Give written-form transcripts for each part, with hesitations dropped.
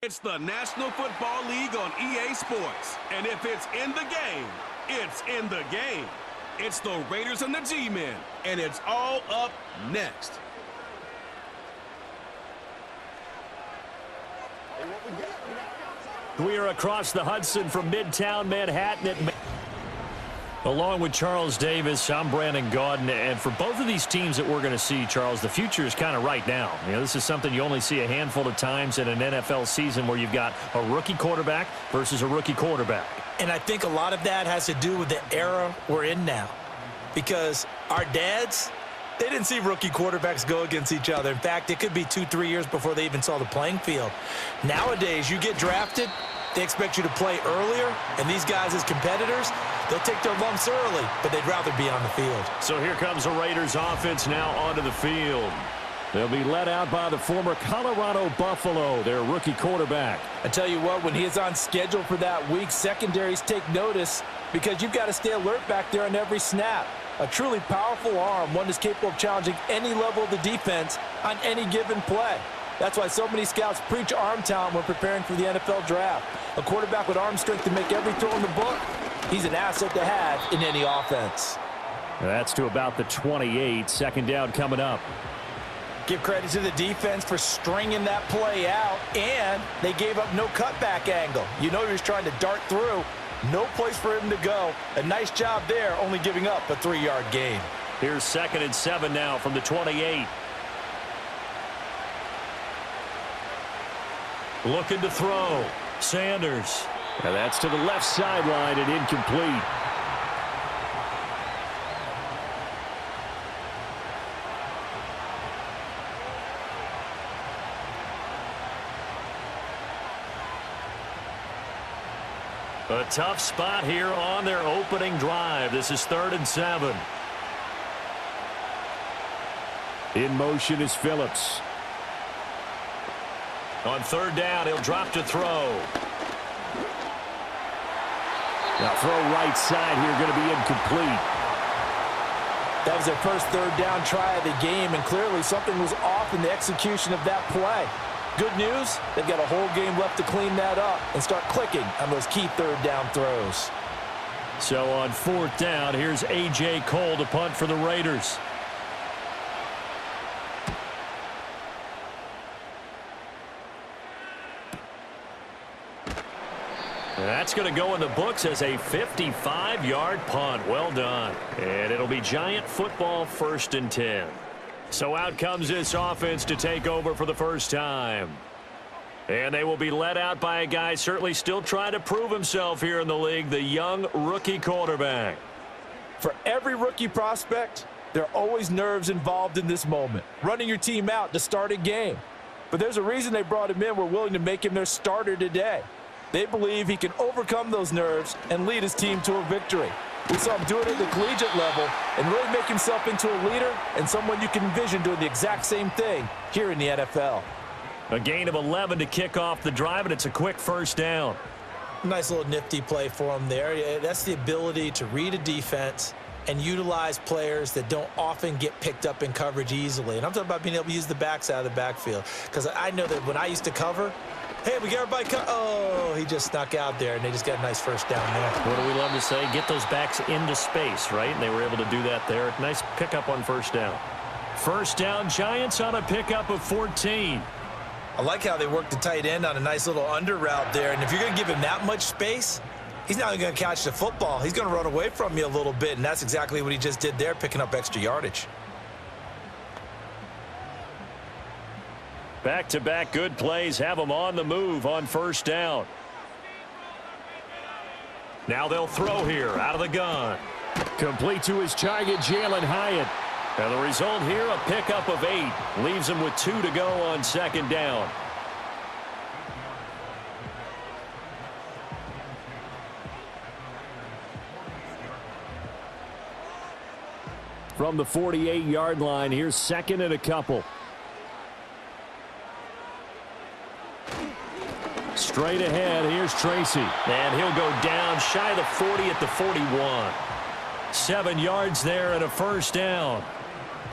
It's the National Football League on EA Sports. And if it's in the game, it's in the game. It's the Raiders and the G-Men. And it's all up next. We are across the Hudson from Midtown Manhattan. Along with Charles Davis, I'm Brandon Gaudin, and for both of these teams that we're going to see, Charles, the future is kind of right now. You know, this is something you only see a handful of times in an NFL season where you've got a rookie quarterback versus a rookie quarterback. And I think a lot of that has to do with the era we're in now, because our dads, they didn't see rookie quarterbacks go against each other. In fact, it could be 2-3 years before they even saw the playing field. Nowadays, you get drafted, they expect you to play earlier, and these guys as competitors, they'll take their lumps early, but they'd rather be on the field. So here comes the Raiders offense now onto the field. They'll be led out by the former Colorado Buffalo, their rookie quarterback. I tell you what, when he is on schedule for that week, secondaries take notice because you've got to stay alert back there on every snap. A truly powerful arm, one that's capable of challenging any level of the defense on any given play. That's why so many scouts preach arm talent when preparing for the NFL draft. A quarterback with arm strength to make every throw in the book, he's an asset to have in any offense. That's to about the 28. Second down coming up. Give credit to the defense for stringing that play out, and they gave up no cutback angle. You know he was trying to dart through. No place for him to go. A nice job there, only giving up a 3-yard gain. Here's 2nd and 7 now from the 28. Looking to throw. Sanders. And that's to the left sideline and incomplete. A tough spot here on their opening drive. This is 3rd and 7. In motion is Phillips. On 3rd down, he'll drop to throw. Now throw right side here, going to be incomplete. That was their first 3rd down try of the game, and clearly something was off in the execution of that play. Good news, they've got a whole game left to clean that up and start clicking on those key 3rd down throws. So on 4th down, here's A.J. Cole to punt for the Raiders. That's going to go in the books as a 55-yard punt. Well done. And it'll be Giant football, 1st and 10. So out comes this offense to take over for the first time. And they will be led out by a guy certainly still trying to prove himself here in the league, the young rookie quarterback. For every rookie prospect, there are always nerves involved in this moment. Running your team out to start a game. But there's a reason they brought him in. We're willing to make him their starter today. They believe he can overcome those nerves and lead his team to a victory. We saw him do it at the collegiate level and really make himself into a leader and someone you can envision doing the exact same thing here in the NFL. A gain of 11 to kick off the drive, and it's a quick 1st down. Nice little nifty play for him there. That's the ability to read a defense and utilize players that don't often get picked up in coverage easily. And I'm talking about being able to use the backside of the backfield, because I know that when I used to cover, hey, we got everybody cut. Oh, he just snuck out there, and they just got a nice 1st down there. What do we love to say? Get those backs into space, right? And they were able to do that there. Nice pickup on 1st down. 1st down, Giants on a pickup of 14. I like how they worked the tight end on a nice little under route there. And if you're going to give him that much space, he's not going to catch the football. He's going to run away from you a little bit, and that's exactly what he just did there, picking up extra yardage. Back-to-back good plays have them on the move on 1st down. Now they'll throw here out of the gun. Complete to his target, Jalen Hyatt. And the result here, a pickup of 8. Leaves him with 2 to go on 2nd down. From the 48-yard line, here's 2nd and a couple. Straight ahead, here's Tracy. And he'll go down shy of the 40 at the 41. 7 yards there and a 1st down.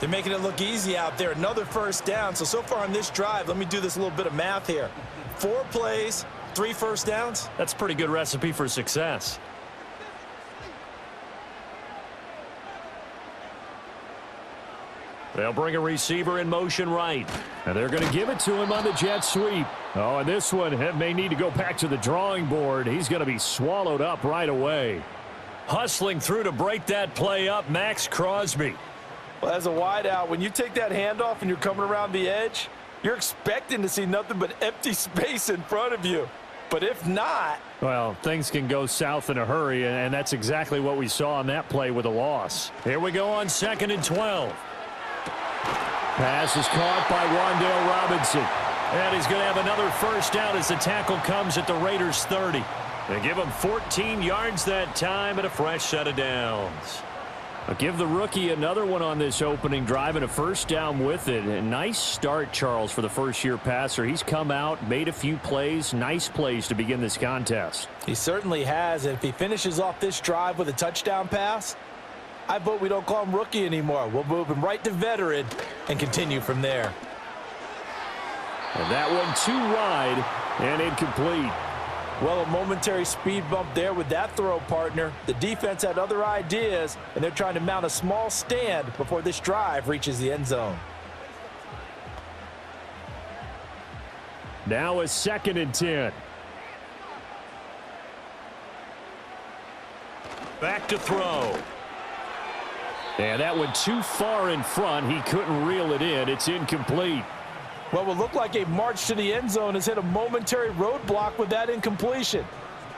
They're making it look easy out there. Another 1st down. So far on this drive, let me do this little bit of math here. 4 plays, 3 first downs. That's a pretty good recipe for success. They'll bring a receiver in motion right. And they're going to give it to him on the jet sweep. Oh, and this one may need to go back to the drawing board. He's going to be swallowed up right away. Hustling through to break that play up, Max Crosby. Well, as a wideout, when you take that handoff and you're coming around the edge, you're expecting to see nothing but empty space in front of you. But if not... Well, things can go south in a hurry, and that's exactly what we saw on that play with a loss. Here we go on 2nd and 12. Pass is caught by Wan'Dale Robinson. And he's going to have another first down as the tackle comes at the Raiders' 30. They give him 14 yards that time and a fresh set of downs. I'll give the rookie another one on this opening drive and a first down with it. A nice start, Charles, for the first-year passer. He's come out, made a few plays, nice plays to begin this contest. He certainly has, and if he finishes off this drive with a touchdown pass, I vote we don't call him rookie anymore. We'll move him right to veteran and continue from there. And that one too wide and incomplete. Well, a momentary speed bump there with that throw, partner. The defense had other ideas, and they're trying to mount a small stand before this drive reaches the end zone. Now a 2nd and 10. Back to throw. And that one too far in front. He couldn't reel it in. It's incomplete. What will look like a march to the end zone has hit a momentary roadblock with that incompletion.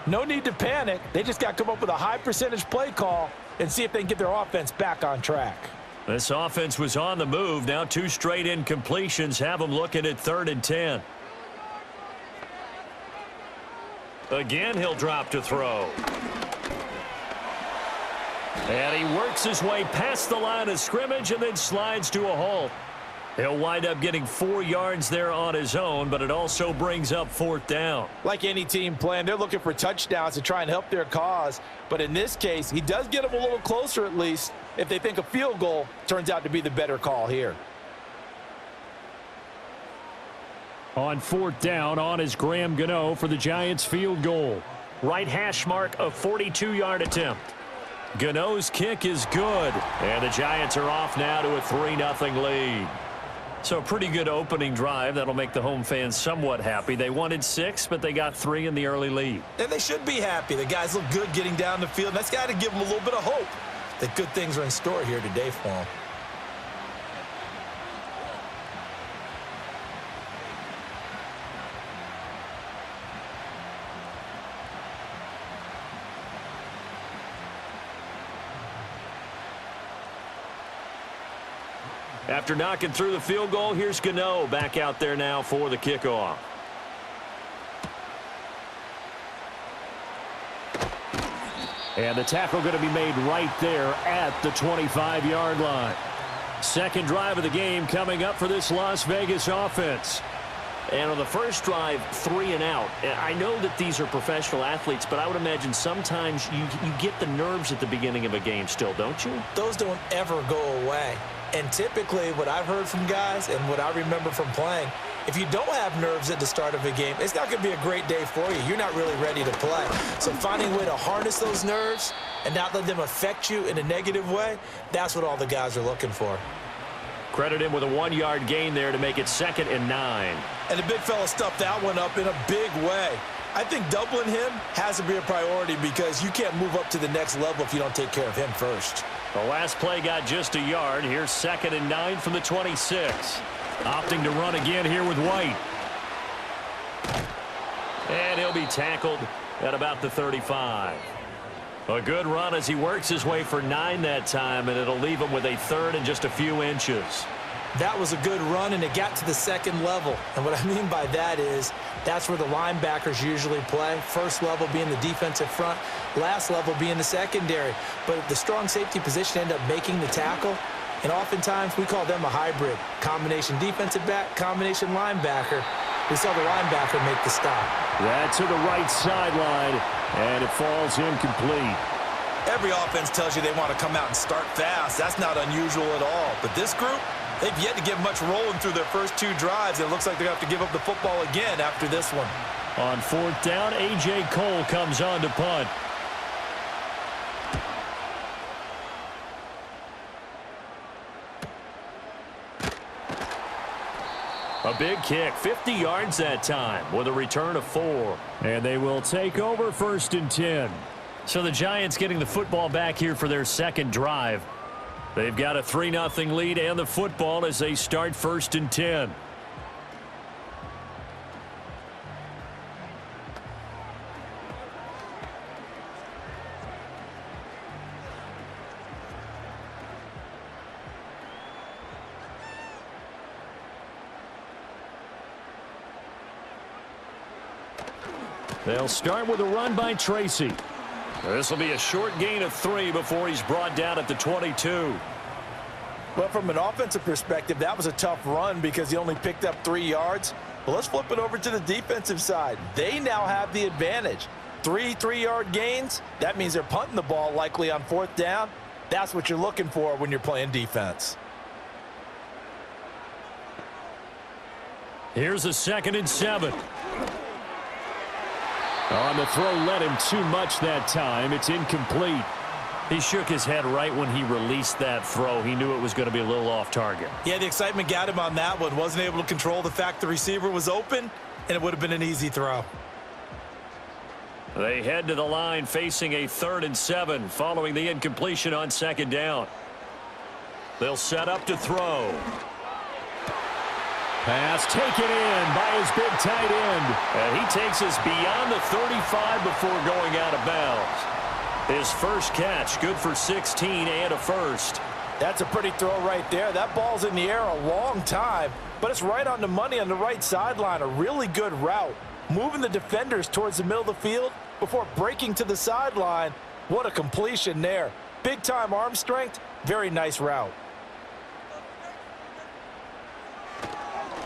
No need to panic. They just got to come up with a high percentage play call and see if they can get their offense back on track. This offense was on the move. Now 2 straight incompletions have them looking at 3rd and 10. Again, he'll drop to throw. And he works his way past the line of scrimmage and then slides to a halt. He'll wind up getting 4 yards there on his own, but it also brings up 4th down. Like any team plan, they're looking for touchdowns to try and help their cause. But in this case, he does get them a little closer at least if they think a field goal turns out to be the better call here. On 4th down, on is Graham Gano for the Giants field goal. Right hash mark, a 42-yard attempt. Gano's kick is good, and the Giants are off now to a 3-0 lead. So a pretty good opening drive. That'll make the home fans somewhat happy. They wanted 6, but they got 3 in the early lead. And they should be happy. The guys look good getting down the field. That's got to give them a little bit of hope that good things are in store here today for them. After knocking through the field goal, here's Gano back out there now for the kickoff. And the tackle going to be made right there at the 25-yard line. Second drive of the game coming up for this Las Vegas offense. And on the first drive, 3 and out. I know that these are professional athletes, but I would imagine sometimes you get the nerves at the beginning of a game still, don't you? Those don't ever go away. And typically what I've heard from guys and what I remember from playing, if you don't have nerves at the start of a game, it's not going to be a great day for you. You're not really ready to play. So finding a way to harness those nerves and not let them affect you in a negative way, that's what all the guys are looking for. Credit him with a 1-yard gain there to make it 2nd and 9. And the big fella stuffed that one up in a big way. I think doubling him has to be a priority because you can't move up to the next level if you don't take care of him first. The last play got just a yard. Here's 2nd and 9 from the 26. Opting to run again here with White. And he'll be tackled at about the 35. A good run as he works his way for 9 that time, and it'll leave him with a 3rd and just a few inches. That was a good run, and it got to the second level. And what I mean by that is that's where the linebackers usually play. First level being the defensive front, last level being the secondary. But the strong safety position ended up making the tackle, and oftentimes we call them a hybrid. Combination defensive back, combination linebacker. We saw the linebacker make the stop. That to the right sideline, and it falls incomplete. Every offense tells you they want to come out and start fast. That's not unusual at all. But this group, They've yet to get much rolling through their first 2 drives. It looks like they're going to have to give up the football again after this one. On 4th down, A.J. Cole comes on to punt. A big kick, 50 yards that time with a return of 4. And they will take over 1st and 10. So the Giants getting the football back here for their second drive. They've got a 3-0 lead and the football as they start 1st and 10. They'll start with a run by Tracy. This will be a short gain of 3 before he's brought down at the 22. Well, from an offensive perspective, that was a tough run because he only picked up 3 yards. But let's flip it over to the defensive side. They now have the advantage. 3 3-yard gains, that means they're punting the ball likely on 4th down. That's what you're looking for when you're playing defense. Here's a 2nd and 7. On the throw led him too much that time. It's incomplete. He shook his head right when he released that throw. He knew it was going to be a little off target. Yeah, the excitement got him on that one. Wasn't able to control the fact the receiver was open, and it would have been an easy throw. They head to the line facing a 3rd and 7 following the incompletion on 2nd down. They'll set up to throw. Pass taken in by his big tight end. And he takes us beyond the 35 before going out of bounds. His first catch, good for 16 and a first. That's a pretty throw right there. That ball's in the air a long time, but it's right on the money on the right sideline. A really good route. Moving the defenders towards the middle of the field before breaking to the sideline. What a completion there. Big-time arm strength. Very nice route.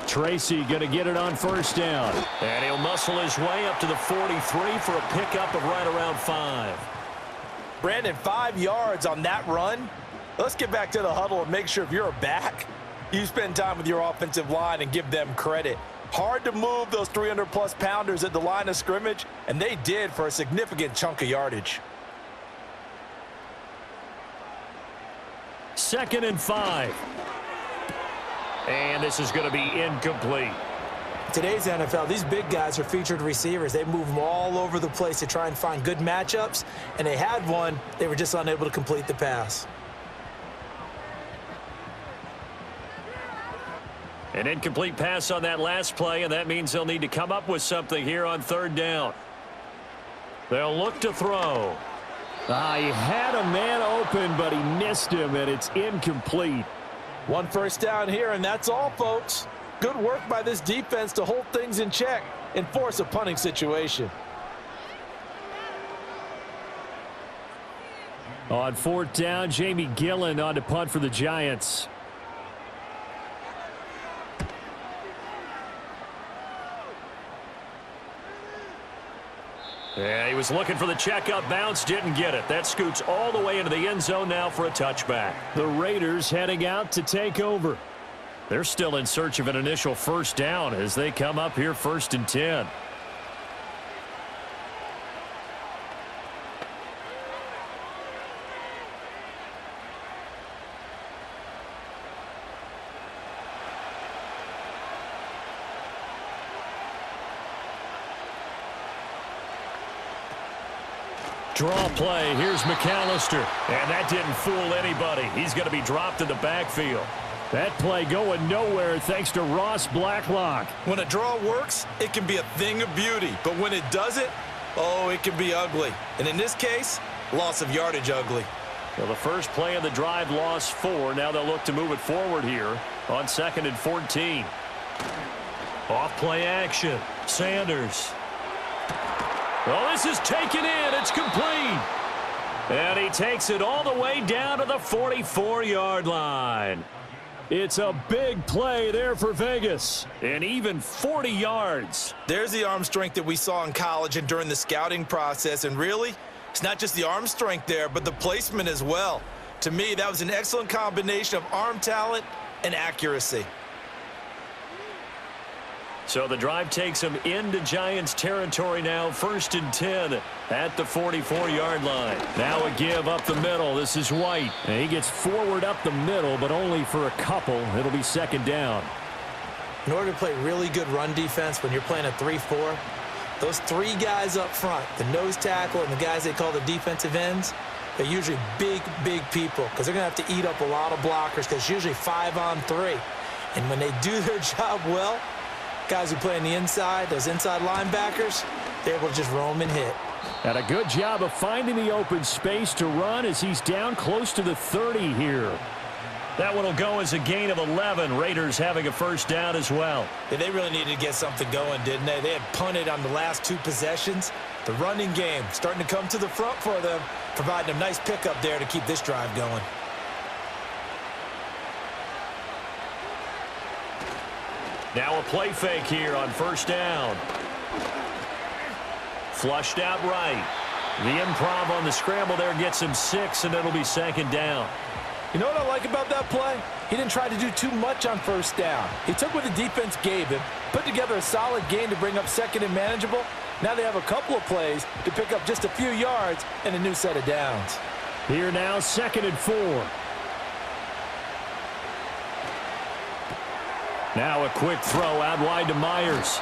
Tracy going to get it on 1st down. And he'll muscle his way up to the 43 for a pickup of right around 5. Brandon, 5 yards on that run. Let's get back to the huddle and make sure if you're a back, you spend time with your offensive line and give them credit. Hard to move those 300-plus pounders at the line of scrimmage, and they did for a significant chunk of yardage. 2nd and 5. And this is going to be incomplete. Today's NFL, these big guys are featured receivers. They move them all over the place to try and find good matchups, and they had one. They were just unable to complete the pass. An incomplete pass on that last play, and that means they'll need to come up with something here on 3rd down. They'll look to throw. He had a man open, but he missed him, and it's incomplete. 1 first down here, and that's all, folks. Good work by this defense to hold things in check and force a punting situation. On 4th down, Jamie Gillen on to punt for the Giants. Yeah, he was looking for the checkup bounce, didn't get it. That scoots all the way into the end zone now for a touchback. The Raiders heading out to take over. They're still in search of an initial 1st down as they come up here 1st and 10. Draw play. Here's McAllister. And that didn't fool anybody. He's going to be dropped in the backfield. That play going nowhere thanks to Ross Blacklock. When a draw works, it can be a thing of beauty. But when it doesn't, oh, it can be ugly. And in this case, loss of yardage ugly. Well, the first play of the drive lost 4. Now they'll look to move it forward here on 2nd and 14. Off play action. Sanders. Well, this is taken in. It's complete. And he takes it all the way down to the 44-yard line. It's a big play there for Vegas. And even 40 yards. There's the arm strength that we saw in college and during the scouting process. And really, it's not just the arm strength there, but the placement as well. To me, that was an excellent combination of arm talent and accuracy. So the drive takes him into Giants territory now, 1st and 10 at the 44-yard line. Now a give up the middle. This is White. And he gets forward up the middle, but only for a couple. It'll be 2nd down. In order to play really good run defense when you're playing a 3-4, those 3 guys up front, the nose tackle and the guys they call the defensive ends, they're usually big, big people because they're going to have to eat up a lot of blockers because it's usually 5-on-3. And when they do their job well, guys who play on the inside, those inside linebackers, they're able to just roam and hit. And a good job of finding the open space to run as he's down close to the 30 here. That one will go as a gain of 11. Raiders having a 1st down as well. Yeah, they really needed to get something going, didn't they? They had punted on the last 2 possessions. The running game starting to come to the front for them, providing a nice pickup there to keep this drive going. Now a play fake here on 1st down. Flushed out right. The improv on the scramble there gets him 6, and it'll be 2nd down. You know what I like about that play? He didn't try to do too much on 1st down. He took what the defense gave him, put together a solid game to bring up 2nd and manageable. Now they have a couple of plays to pick up just a few yards and a new set of downs. Here now, 2nd and 4. Now a quick throw out wide to Myers.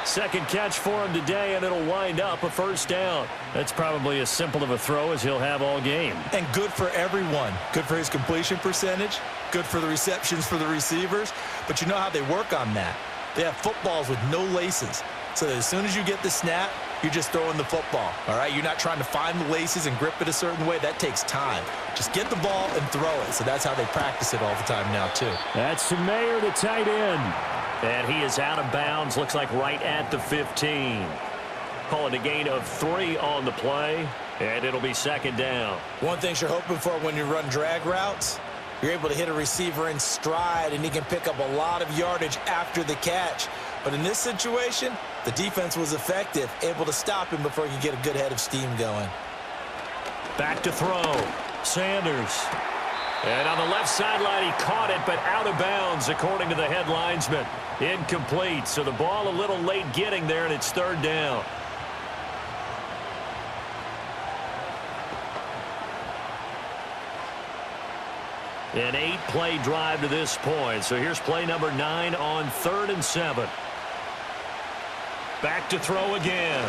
2nd catch for him today, and it'll wind up a 1st down. That's probably as simple of a throw as he'll have all game. And good for everyone. Good for his completion percentage. Good for the receptions for the receivers. But you know how they work on that. They have footballs with no laces. So that as soon as you get the snap, you're just throwing the football. All right? You're not trying to find the laces and grip it a certain way. That takes time. Just get the ball and throw it. So that's how they practice it all the time now, too. That's to Mayer, the tight end. And he is out of bounds, looks like right at the 15. Calling a gain of 3 on the play, and it'll be 2nd down. One thing you're hoping for when you run drag routes, you're able to hit a receiver in stride, and he can pick up a lot of yardage after the catch. But in this situation, the defense was effective, able to stop him before he could get a good head of steam going. Back to throw. Sanders. And on the left sideline, he caught it, but out of bounds, according to the head linesman. Incomplete, so the ball a little late getting there, and it's 3rd down. An 8-play drive to this point, so here's play number 9 on 3rd and 7. Back to throw again.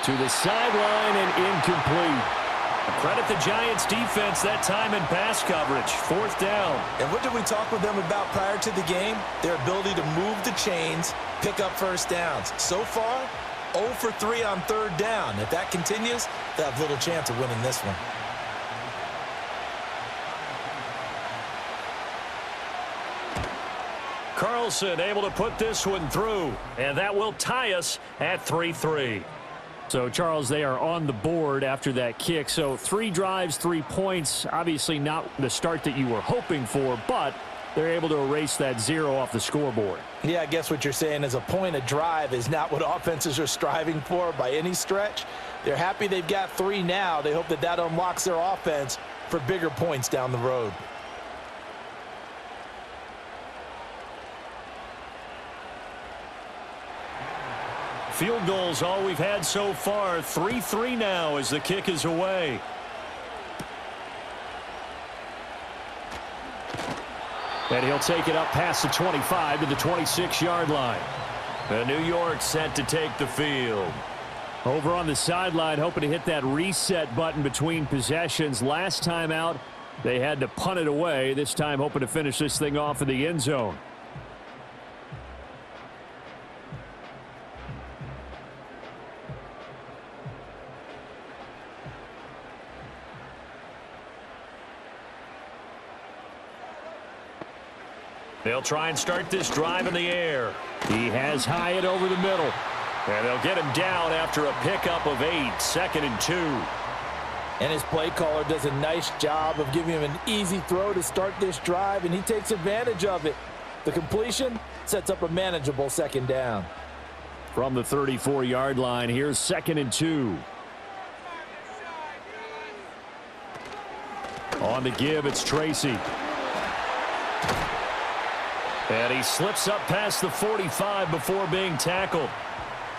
To the sideline and incomplete. Credit the Giants defense that time in pass coverage. 4th down. And what did we talk with them about prior to the game? Their ability to move the chains, pick up 1st downs. So far, 0 for 3 on 3rd down. If that continues, they'll have little chance of winning this one. Carlson able to put this one through, and that will tie us at 3-3. So, Charles, they are on the board after that kick. So 3 drives, 3 points. Obviously not the start that you were hoping for, but they're able to erase that 0 off the scoreboard. Yeah, I guess what you're saying is a point a drive is not what offenses are striving for by any stretch. They're happy they've got 3 now. They hope that that unlocks their offense for bigger points down the road. Field goals all we've had so far. 3-3 now as the kick is away. And he'll take it up past the 25 to the 26-yard line. And New York set to take the field. Over on the sideline, hoping to hit that reset button between possessions. Last time out, they had to punt it away. This time hoping to finish this thing off in the end zone. They'll try and start this drive in the air. He has Hyatt over the middle. And they'll get him down after a pickup of 8, 2nd and 2. And his play caller does a nice job of giving him an easy throw to start this drive, and he takes advantage of it. The completion sets up a manageable 2nd down. From the 34-yard line, here's 2nd and 2. On the give, it's Tracy. And he slips up past the 45 before being tackled.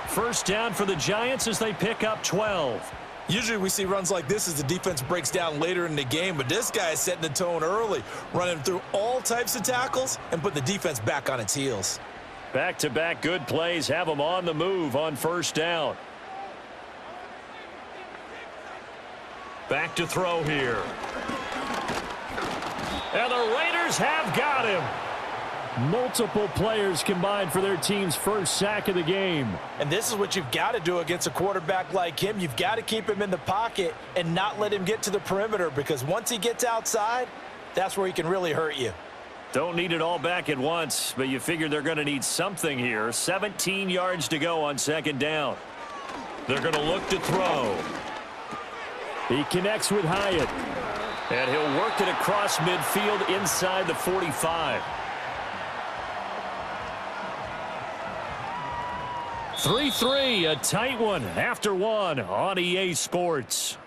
First down for the Giants as they pick up 12. Usually we see runs like this as the defense breaks down later in the game, but this guy is setting the tone early, running through all types of tackles and putting the defense back on its heels. Back-to-back good plays have them on the move on first down. Back to throw here. And the Raiders have got him. Multiple players combined for their team's first sack of the game. And this is what you've got to do against a quarterback like him. You've got to keep him in the pocket and not let him get to the perimeter, because once he gets outside, that's where he can really hurt you. Don't need it all back at once, but you figure they're going to need something here. 17 yards to go on second down. They're going to look to throw. He connects with Hyatt. And he'll work it across midfield inside the 45. 3-3, a tight one after one on EA Sports.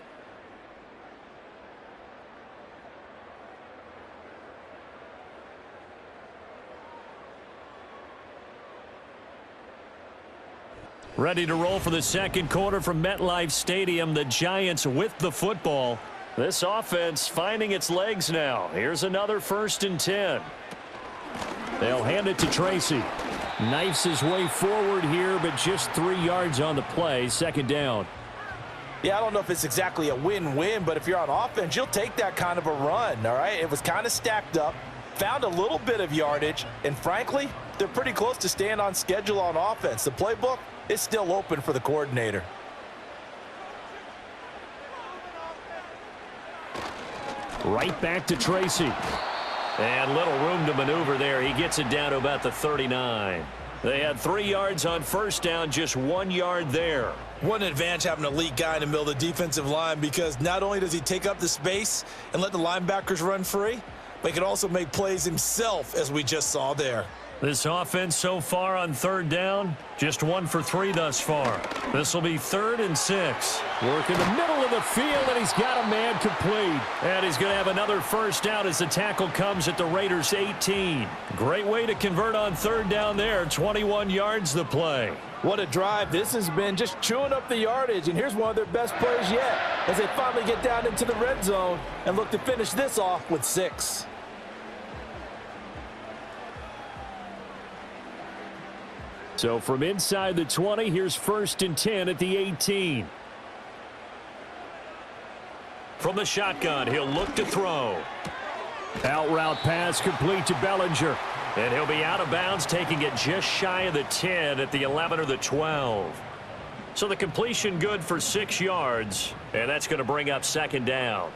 Ready to roll for the second quarter from MetLife Stadium. The Giants with the football. This offense finding its legs now. Here's another 1st and 10. They'll hand it to Tracy. Knifes his way forward here, but just 3 yards on the play. Second down. Yeah, I don't know if it's exactly a win-win, but if you're on offense, you'll take that kind of a run, all right? It was kind of stacked up, found a little bit of yardage, and frankly, they're pretty close to staying on schedule on offense. The playbook is still open for the coordinator. Right back to Tracy. And little room to maneuver there. He gets it down to about the 39. They had 3 yards on first down, just 1 yard there. What an advantage having an elite guy in the middle of the defensive line, because not only does he take up the space and let the linebackers run free, but he can also make plays himself, as we just saw there. This offense so far on third down, just 1 for 3 thus far. This will be 3rd and 6. Work in the middle of the field, and he's got a man complete. And he's going to have another first down as the tackle comes at the Raiders' 18. Great way to convert on third down there. 21 yards the play. What a drive this has been, just chewing up the yardage. And here's one of their best plays yet as they finally get down into the red zone and look to finish this off with 6. So from inside the 20, here's 1st and 10 at the 18. From the shotgun, he'll look to throw. Out route pass complete to Bellinger. And he'll be out of bounds, taking it just shy of the 10 at the 11 or the 12. So the completion good for 6 yards, and that's going to bring up second down.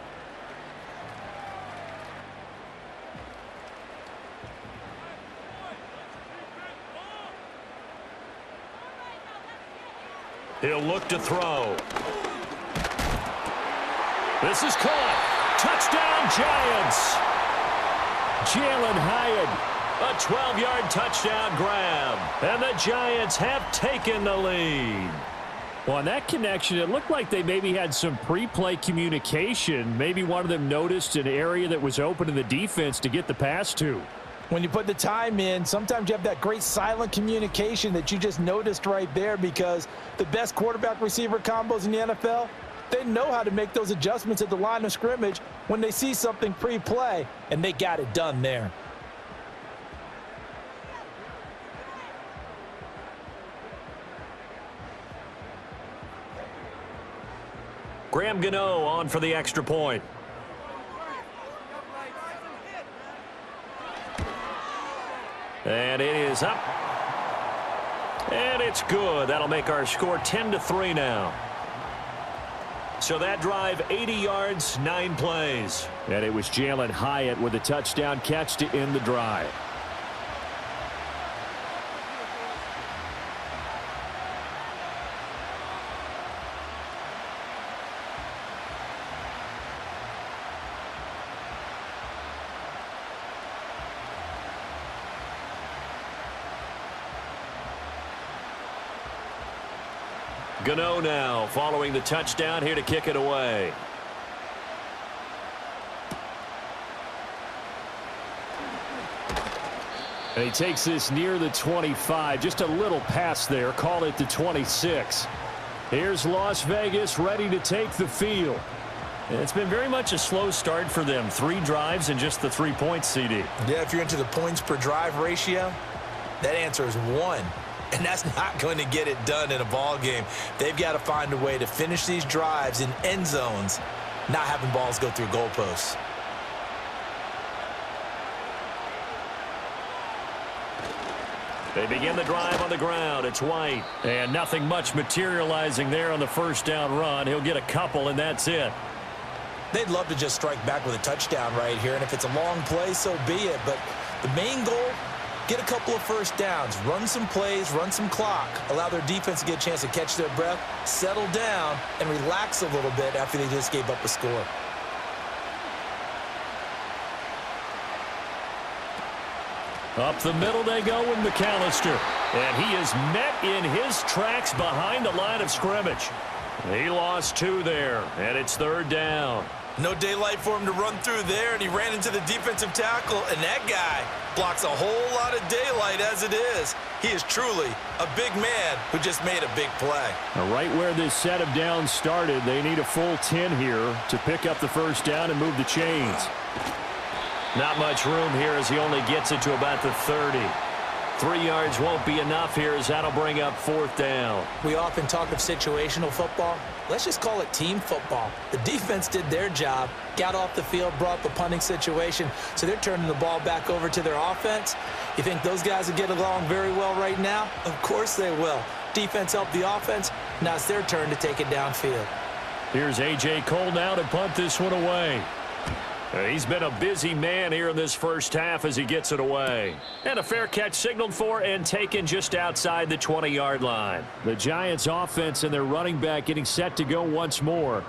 He'll look to throw. This is caught. Touchdown, Giants. Jalen Hyatt, a 12-yard touchdown grab. And the Giants have taken the lead. Well, on that connection, it looked like they maybe had some pre-play communication. Maybe one of them noticed an area that was open in the defense to get the pass to. When you put the time in, sometimes you have that great silent communication that you just noticed right there, because the best quarterback-receiver combos in the NFL, they know how to make those adjustments at the line of scrimmage when they see something pre-play, and they got it done there. Graham Gano on for the extra point. And it is up. And it's good. That'll make our score 10-3 now. So that drive, 80 yards, 9 plays. And it was Jalen Hyatt with a touchdown catch to end the drive. Gano now following the touchdown here to kick it away. And he takes this near the 25. Just a little pass there. Call it the 26. Here's Las Vegas ready to take the field. And it's been very much a slow start for them. 3 drives and just the 3 points, CD. Yeah, if you're into the points per drive ratio, that answer is 1. And that's not going to get it done in a ball game. They've got to find a way to finish these drives in end zones, not having balls go through goalposts. They begin the drive on the ground. It's White. And nothing much materializing there on the first down run. He'll get a couple, and that's it. They'd love to just strike back with a touchdown right here, and if it's a long play, so be it. But the main goal, get a couple of first downs, run some plays, run some clock, allow their defense to get a chance to catch their breath, settle down, and relax a little bit after they just gave up a score. Up the middle they go with McAllister. And he is met in his tracks behind the line of scrimmage. He lost 2 there, and it's 3rd down. No daylight for him to run through there, and he ran into the defensive tackle, and that guy blocks a whole lot of daylight as it is. He is truly a big man who just made a big play. Right where this set of downs started, they need a full 10 here to pick up the first down and move the chains. Not much room here as he only gets it to about the 30. 3 yards won't be enough here as that'll bring up 4th down. We often talk of situational football. Let's just call it team football. The defense did their job, got off the field, brought the punting situation, so they're turning the ball back over to their offense. You think those guys will get along very well right now? Of course they will. Defense helped the offense. Now it's their turn to take it downfield. Here's A.J. Cole now to punt this one away. He's been a busy man here in this first half as he gets it away. And a fair catch signaled for and taken just outside the 20-yard line. The Giants offense and their running back getting set to go once more.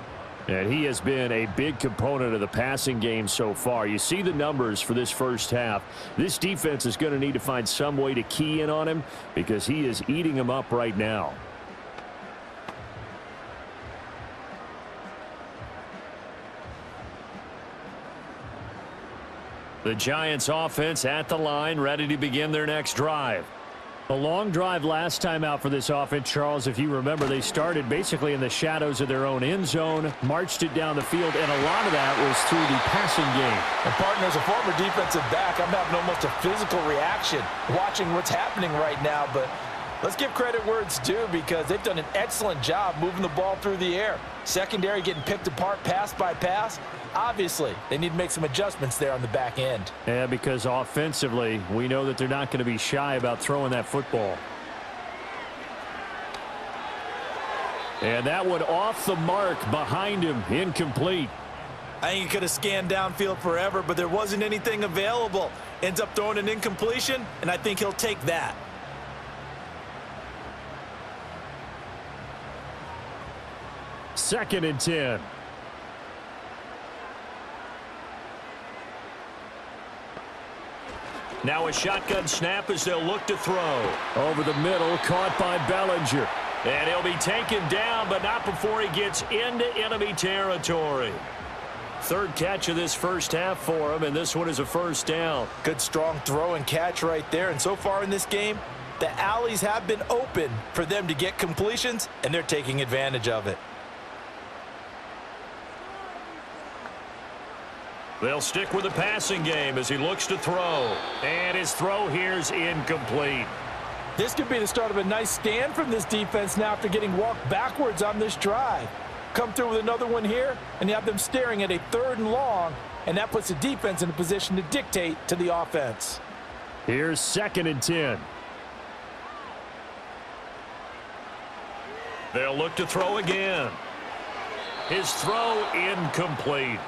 And he has been a big component of the passing game so far. You see the numbers for this first half. This defense is going to need to find some way to key in on him because he is eating them up right now. The Giants offense at the line, ready to begin their next drive. A long drive last time out for this offense, Charles. If you remember, they started basically in the shadows of their own end zone, marched it down the field, and a lot of that was through the passing game. And partner, as a former defensive back, I'm having almost a physical reaction watching what's happening right now. But let's give credit where it's due because they've done an excellent job moving the ball through the air. Secondary getting picked apart pass by pass. Obviously, they need to make some adjustments there on the back end. Yeah, because offensively, we know that they're not going to be shy about throwing that football. And that one off the mark behind him, incomplete. I think he could have scanned downfield forever, but there wasn't anything available. Ends up throwing an incompletion, and I think he'll take that. Second and 10. Now a shotgun snap as they'll look to throw. Over the middle, caught by Bellinger. And he'll be taken down, but not before he gets into enemy territory. 3rd catch of this first half for him, and this one is a first down. Good strong throw and catch right there. And so far in this game, the alleys have been open for them to get completions, and they're taking advantage of it. They'll stick with the passing game as he looks to throw. And his throw here's incomplete. This could be the start of a nice stand from this defense now after getting walked backwards on this drive. Come through with another one here, and you have them staring at a 3rd and long, and that puts the defense in a position to dictate to the offense. Here's 2nd and 10. They'll look to throw again. His throw incomplete.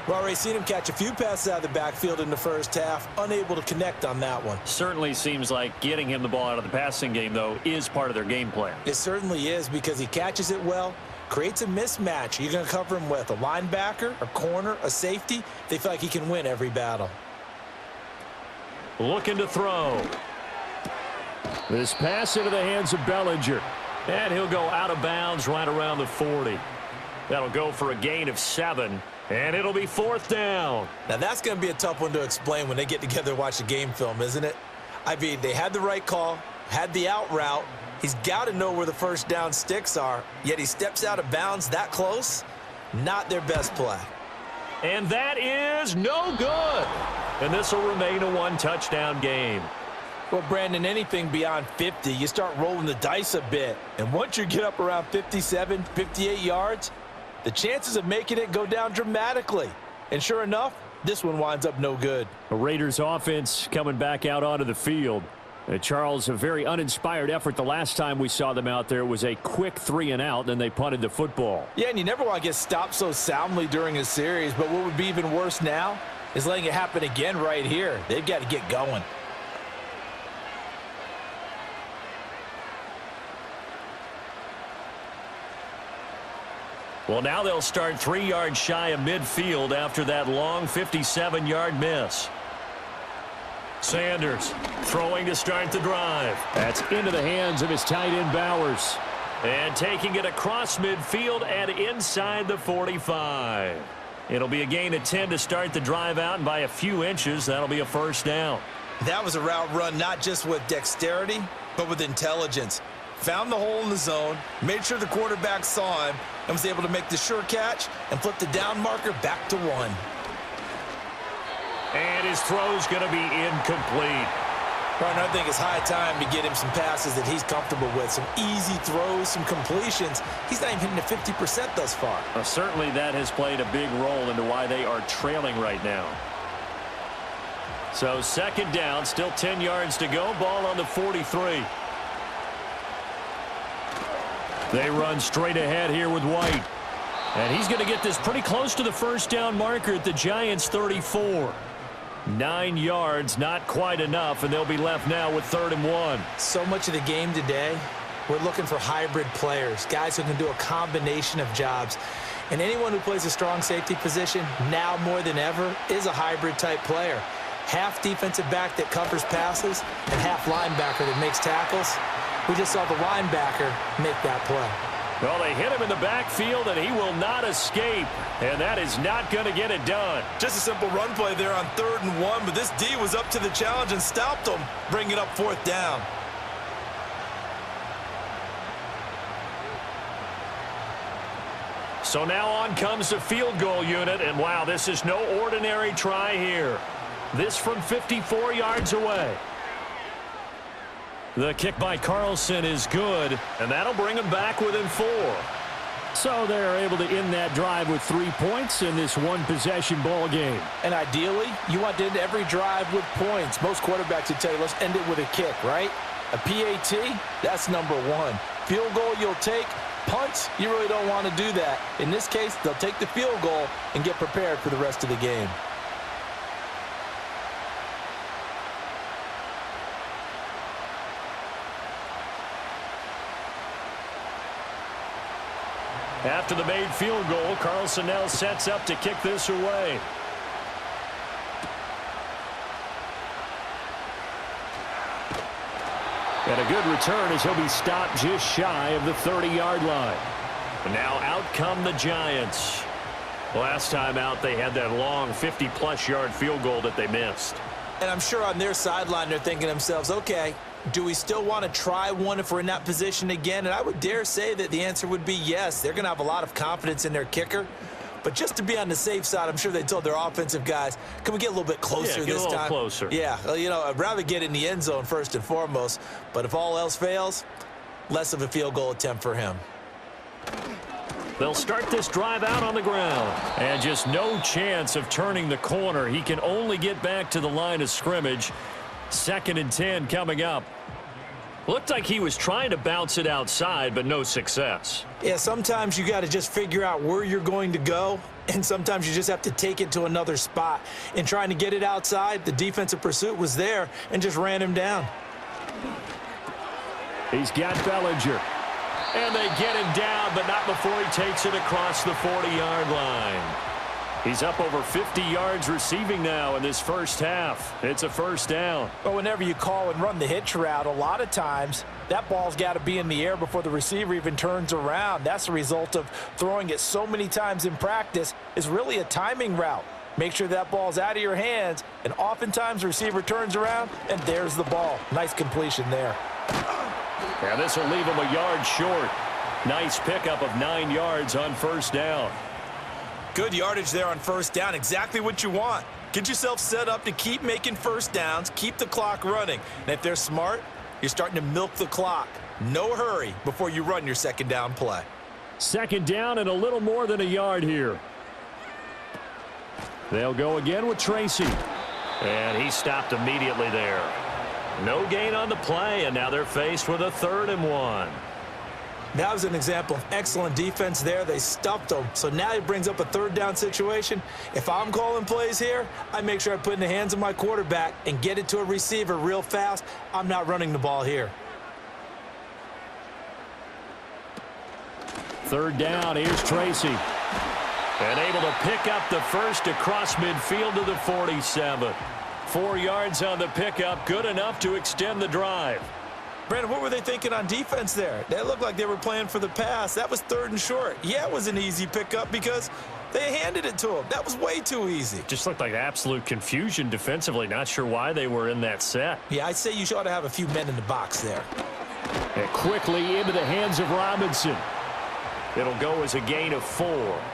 We've already seen him catch a few passes out of the backfield in the first half, unable to connect on that one. Certainly seems like getting him the ball out of the passing game, though, is part of their game plan. It certainly is because he catches it well, creates a mismatch. You're going to cover him with a linebacker, a corner, a safety. They feel like he can win every battle. Looking to throw. This pass into the hands of Bellinger. And he'll go out of bounds right around the 40. That'll go for a gain of 7. And it'll be 4th down. Now that's going to be a tough one to explain when they get together and watch the game film, isn't it? I mean, they had the right call, had the out route. He's got to know where the first down sticks are, yet he steps out of bounds that close. Not their best play. And that is no good. And this will remain a one-touchdown game. Well, Brandon, anything beyond 50, you start rolling the dice a bit. And once you get up around 57, 58 yards, the chances of making it go down dramatically. And sure enough, this one winds up no good. The Raiders offense coming back out onto the field. Charles, a very uninspired effort the last time we saw them out there. It was a quick 3-and-out, then they punted the football. Yeah, and you never want to get stopped so soundly during a series, but what would be even worse now is letting it happen again right here. They've got to get going. Well, now they'll start 3 yards shy of midfield after that long 57-yard miss. Sanders throwing to start the drive. That's into the hands of his tight end Bowers. And taking it across midfield and inside the 45. It'll be a gain of 10 to start the drive out, and by a few inches, that'll be a first down. That was a route run not just with dexterity, but with intelligence. Found the hole in the zone, made sure the quarterback saw him, and was able to make the sure catch and flip the down marker back to 1. And his throw's going to be incomplete. Right, I think it's high time to get him some passes that he's comfortable with. Some easy throws, some completions. He's not even hitting the 50% thus far. Certainly that has played a big role into why they are trailing right now. So second down, still 10 yards to go. Ball on the 43. They run straight ahead here with White. And he's going to get this pretty close to the first down marker at the Giants' 34. 9 yards, not quite enough, and they'll be left now with 3rd and 1. So much of the game today, we're looking for hybrid players, guys who can do a combination of jobs. And anyone who plays a strong safety position, now more than ever, is a hybrid-type player. Half defensive back that covers passes and half linebacker that makes tackles. We just saw the linebacker make that play. Well, they hit him in the backfield, and he will not escape. And that is not going to get it done. Just a simple run play there on 3rd and 1, but this D was up to the challenge and stopped him, bringing up 4th down. So now on comes the field goal unit, and wow, this is no ordinary try here. This from 54 yards away. The kick by Carlson is good, and that'll bring him back within 4. So they're able to end that drive with 3 points in this one-possession ball game. And ideally, you want to end every drive with points. Most quarterbacks would tell you, let's end it with a kick, right? A PAT, that's number 1. Field goal you'll take. Punts, you really don't want to do that. In this case, they'll take the field goal and get prepared for the rest of the game. After the made field goal, Carlson now sets up to kick this away. And a good return as he'll be stopped just shy of the 30-yard line. And now out come the Giants. Last time out, they had that long 50-plus yard field goal that they missed. And I'm sure on their sideline, they're thinking to themselves, okay, do we still want to try one if we're in that position again? And I would dare say that the answer would be yes. They're going to have a lot of confidence in their kicker. But just to be on the safe side, I'm sure they told their offensive guys, can we get a little bit closer this time? Get a little closer. Yeah, well, you know, I'd rather get in the end zone first and foremost. But if all else fails, less of a field goal attempt for him. They'll start this drive out on the ground. And just no chance of turning the corner. He can only get back to the line of scrimmage. 2nd and 10 coming up. Looked like he was trying to bounce it outside, but no success. Yeah, sometimes you got to just figure out where you're going to go, and sometimes you just have to take it to another spot. In trying to get it outside, the defensive pursuit was there and just ran him down. He's got Bellinger. And they get him down, but not before he takes it across the 40-yard line. He's up over 50 yards receiving now in this first half. It's a first down. But whenever you call and run the hitch route, a lot of times that ball's got to be in the air before the receiver even turns around. That's the result of throwing it so many times in practice. Is really a timing route. Make sure that ball's out of your hands, and oftentimes the receiver turns around, and there's the ball. Nice completion there. Yeah, this will leave him a yard short. Nice pickup of 9 yards on first down. Good yardage there on first down. Exactly what you want. Get yourself set up to keep making first downs, keep the clock running. And if they're smart, you're starting to milk the clock. No hurry before you run your second down play. Second down and a little more than a yard here. They'll go again with Tracy. And he stopped immediately there. No gain on the play, and now they're faced with a 3rd and 1. That was an example of excellent defense there. They stuffed them. So now he brings up a 3rd down situation. If I'm calling plays here, I make sure I put it in the hands of my quarterback and get it to a receiver real fast. I'm not running the ball here. 3rd down, here's Tracy. And able to pick up the first across midfield to the 47. 4 yards on the pickup, good enough to extend the drive. Brandon, what were they thinking on defense there? That looked like they were playing for the pass. That was 3rd and short. Yeah, it was an easy pickup because they handed it to him. That was way too easy. Just looked like absolute confusion defensively. Not sure why they were in that set. Yeah, I'd say you ought to have a few men in the box there. And quickly into the hands of Robinson. It'll go as a gain of 4,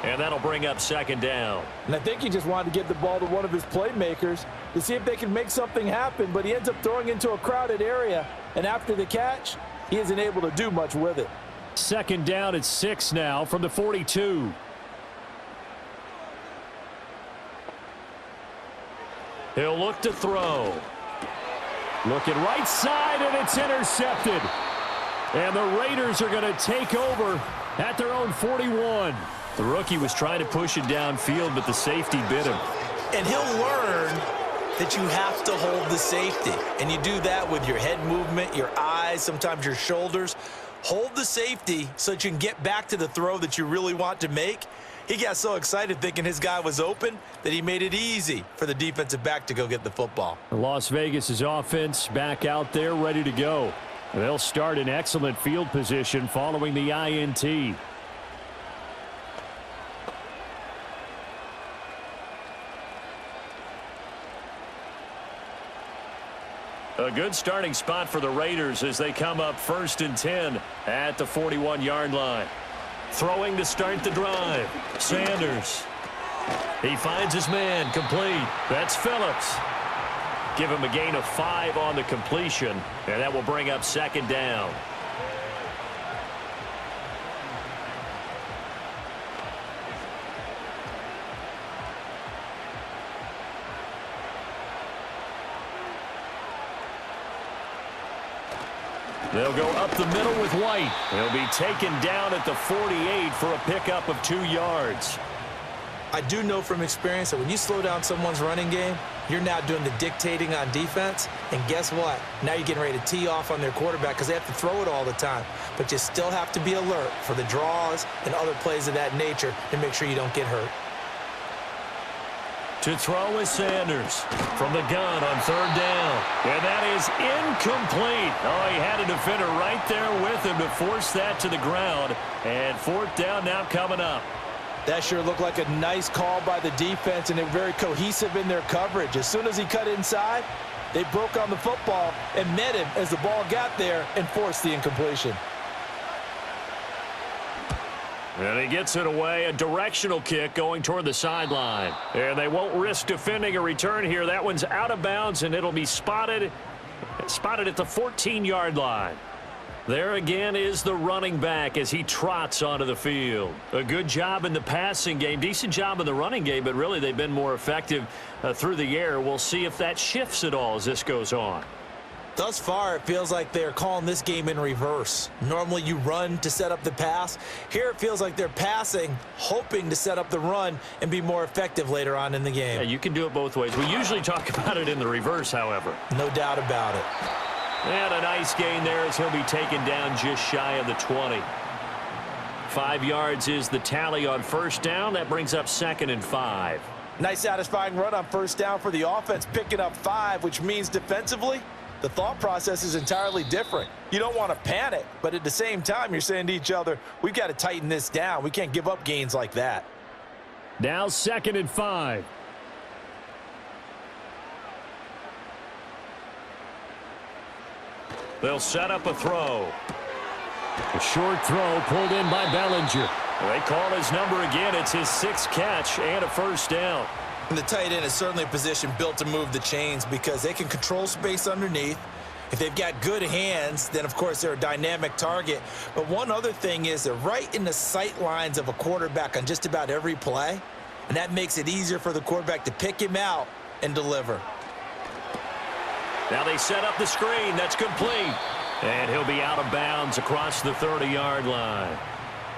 and that'll bring up second down. And I think he just wanted to get the ball to one of his playmakers to see if they can make something happen, but he ends up throwing into a crowded area, and after the catch, he isn't able to do much with it. Second down at 6 now from the 42. He'll look to throw. Looking right side, and it's intercepted. And the Raiders are going to take over at their own 41. The rookie was trying to push it downfield, but the safety bit him. And he'll learn that you have to hold the safety. And you do that with your head movement, your eyes, sometimes your shoulders. Hold the safety so that you can get back to the throw that you really want to make. He got so excited thinking his guy was open that he made it easy for the defensive back to go get the football. Las Vegas' offense back out there ready to go. They'll start in excellent field position following the INT. A good starting spot for the Raiders as they come up 1st and 10 at the 41-yard line. Throwing to start the drive. Sanders. He finds his man complete. That's Phillips. Give him a gain of 5 on the completion, and that will bring up second down. They'll go up the middle with White. He'll be taken down at the 48 for a pickup of 2 yards. I do know from experience that when you slow down someone's running game, you're now doing the dictating on defense. And guess what? Now you're getting ready to tee off on their quarterback because they have to throw it all the time. But you still have to be alert for the draws and other plays of that nature to make sure you don't get hurt. To throw is Sanders from the gun on 3rd down. And that is incomplete. Oh, he had a defender right there with him to force that to the ground. And 4th down now coming up. That sure looked like a nice call by the defense, and they're very cohesive in their coverage. As soon as he cut inside, they broke on the football and met him as the ball got there and forced the incompletion. And he gets it away, a directional kick going toward the sideline. And they won't risk defending a return here. That one's out of bounds, and it'll be spotted at the 14-yard line. There again is the running back as he trots onto the field. A good job in the passing game, decent job in the running game, but really they've been more effective through the air. We'll see if that shifts at all as this goes on. Thus far, it feels like they're calling this game in reverse. Normally you run to set up the pass. Here it feels like they're passing, hoping to set up the run and be more effective later on in the game. Yeah, you can do it both ways. We usually talk about it in the reverse, however. No doubt about it. And a nice gain there as he'll be taken down just shy of the 20. 5 yards is the tally on 1st down. That brings up 2nd and 5. Nice satisfying run on 1st down for the offense, picking up 5, which means defensively, the thought process is entirely different. You don't want to panic, but at the same time, you're saying to each other, we've got to tighten this down. We can't give up gains like that. Now 2nd and 5. They'll set up a throw. A short throw pulled in by Bellinger. They call his number again. It's his 6th catch and a first down. And the tight end is certainly a position built to move the chains because they can control space underneath. If they've got good hands, then, of course, they're a dynamic target. But one other thing is they're right in the sight lines of a quarterback on just about every play, and that makes it easier for the quarterback to pick him out and deliver. Now they set up the screen. That's complete. And he'll be out of bounds across the 30-yard line.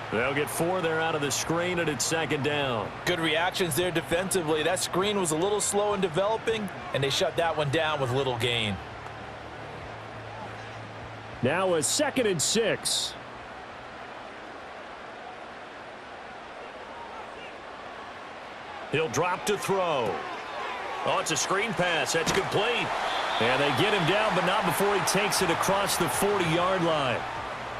They'll get 4 there out of the screen, and it's 2nd down. Good reactions there defensively. That screen was a little slow in developing, and they shut that one down with little gain. Now a 2nd and 6. He'll drop to throw. Oh, it's a screen pass. That's complete. And they get him down, but not before he takes it across the 40-yard line.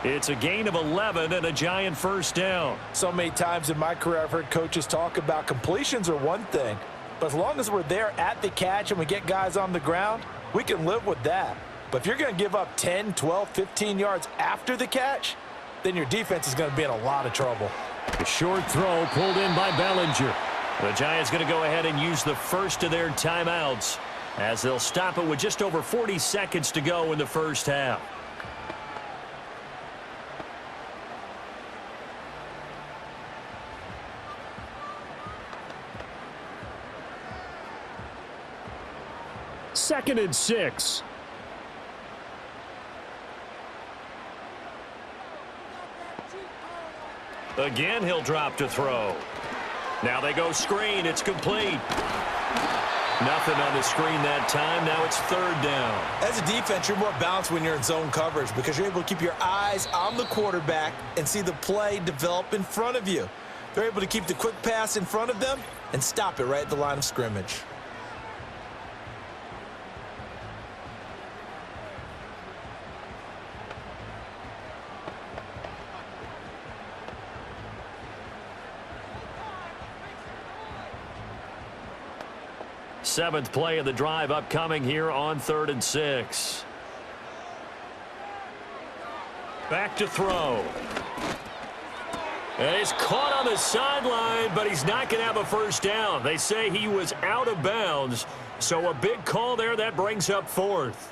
It's a gain of 11 and a giant first down. So many times in my career I've heard coaches talk about completions are one thing, but as long as we're there at the catch and we get guys on the ground, we can live with that. But if you're going to give up 10, 12, 15 yards after the catch, then your defense is going to be in a lot of trouble. A short throw pulled in by Bellinger. The Giants going to go ahead and use the first of their timeouts as they'll stop it with just over 40 seconds to go in the first half. Second and 6. Again, he'll drop to throw. Now they go screen. It's complete. Nothing on the screen that time. Now it's 3rd down. As a defense, you're more balanced when you're in zone coverage because you're able to keep your eyes on the quarterback and see the play develop in front of you. They're able to keep the quick pass in front of them and stop it right at the line of scrimmage. Seventh play of the drive upcoming here on 3rd and 6. Back to throw. And he's caught on the sideline, but he's not going to have a first down. They say he was out of bounds, so a big call there. That brings up 4th.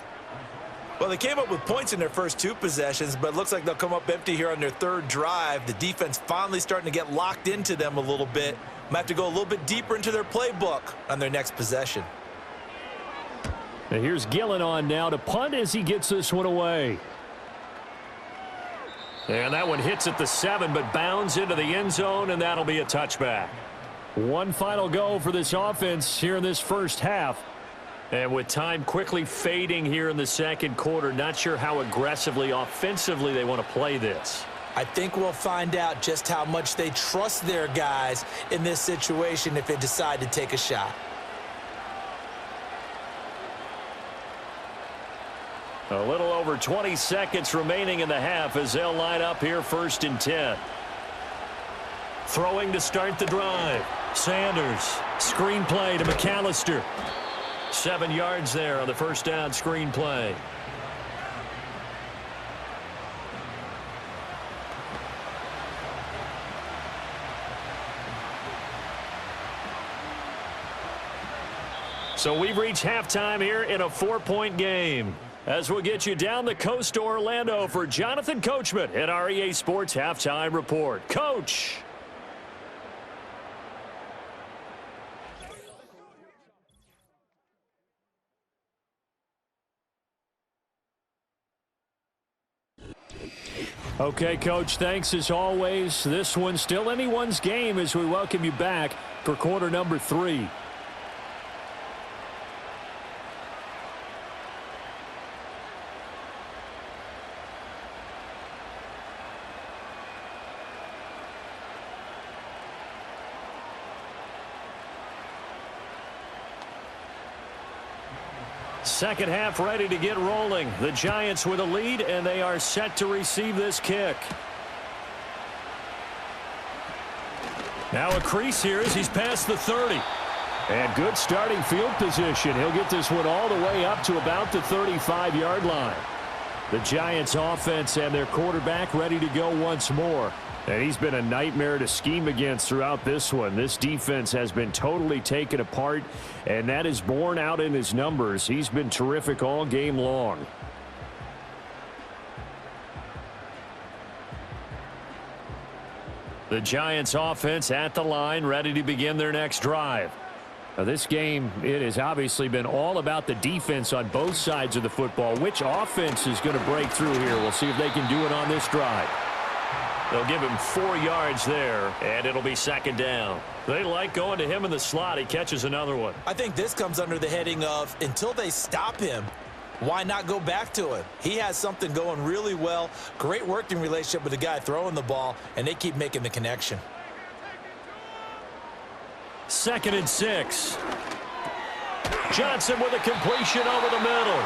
Well, they came up with points in their first 2 possessions, but it looks like they'll come up empty here on their 3rd drive. The defense finally starting to get locked into them a little bit. Might have to go a little bit deeper into their playbook on their next possession. And here's Gillen on now to punt as he gets this one away. And that one hits at the 7, but bounds into the end zone, and that'll be a touchback. One final go for this offense here in this first half. And with time quickly fading here in the 2nd quarter, not sure how aggressively, offensively they want to play this. I think we'll find out just how much they trust their guys in this situation if they decide to take a shot. A little over 20 seconds remaining in the half as they'll line up here 1st and 10. Throwing to start the drive. Sanders. Screen play to McAllister. 7 yards there on the first down screen play. So we've reached halftime here in a 4-point game. As we'll get you down the coast to Orlando for Jonathan Coachman at our EA Sports Halftime Report. Coach. Okay, Coach, thanks as always. This one's still anyone's game as we welcome you back for quarter number 3. Second half ready to get rolling. The Giants with a lead, and they are set to receive this kick. Now a crease here as he's past the 30. And good starting field position. He'll get this one all the way up to about the 35-yard line. The Giants offense and their quarterback ready to go once more. And he's been a nightmare to scheme against throughout this one. This defense has been totally taken apart, and that is borne out in his numbers. He's been terrific all game long. The Giants offense at the line, ready to begin their next drive. Now, this game, it has obviously been all about the defense on both sides of the football. Which offense is going to break through here? We'll see if they can do it on this drive. They'll give him 4 yards there, and it'll be second down. They like going to him in the slot. He catches another one. I think this comes under the heading of until they stop him, why not go back to him? He has something going really well. Great working relationship with the guy throwing the ball, and they keep making the connection. 2nd and 6. Johnson with a completion over the middle.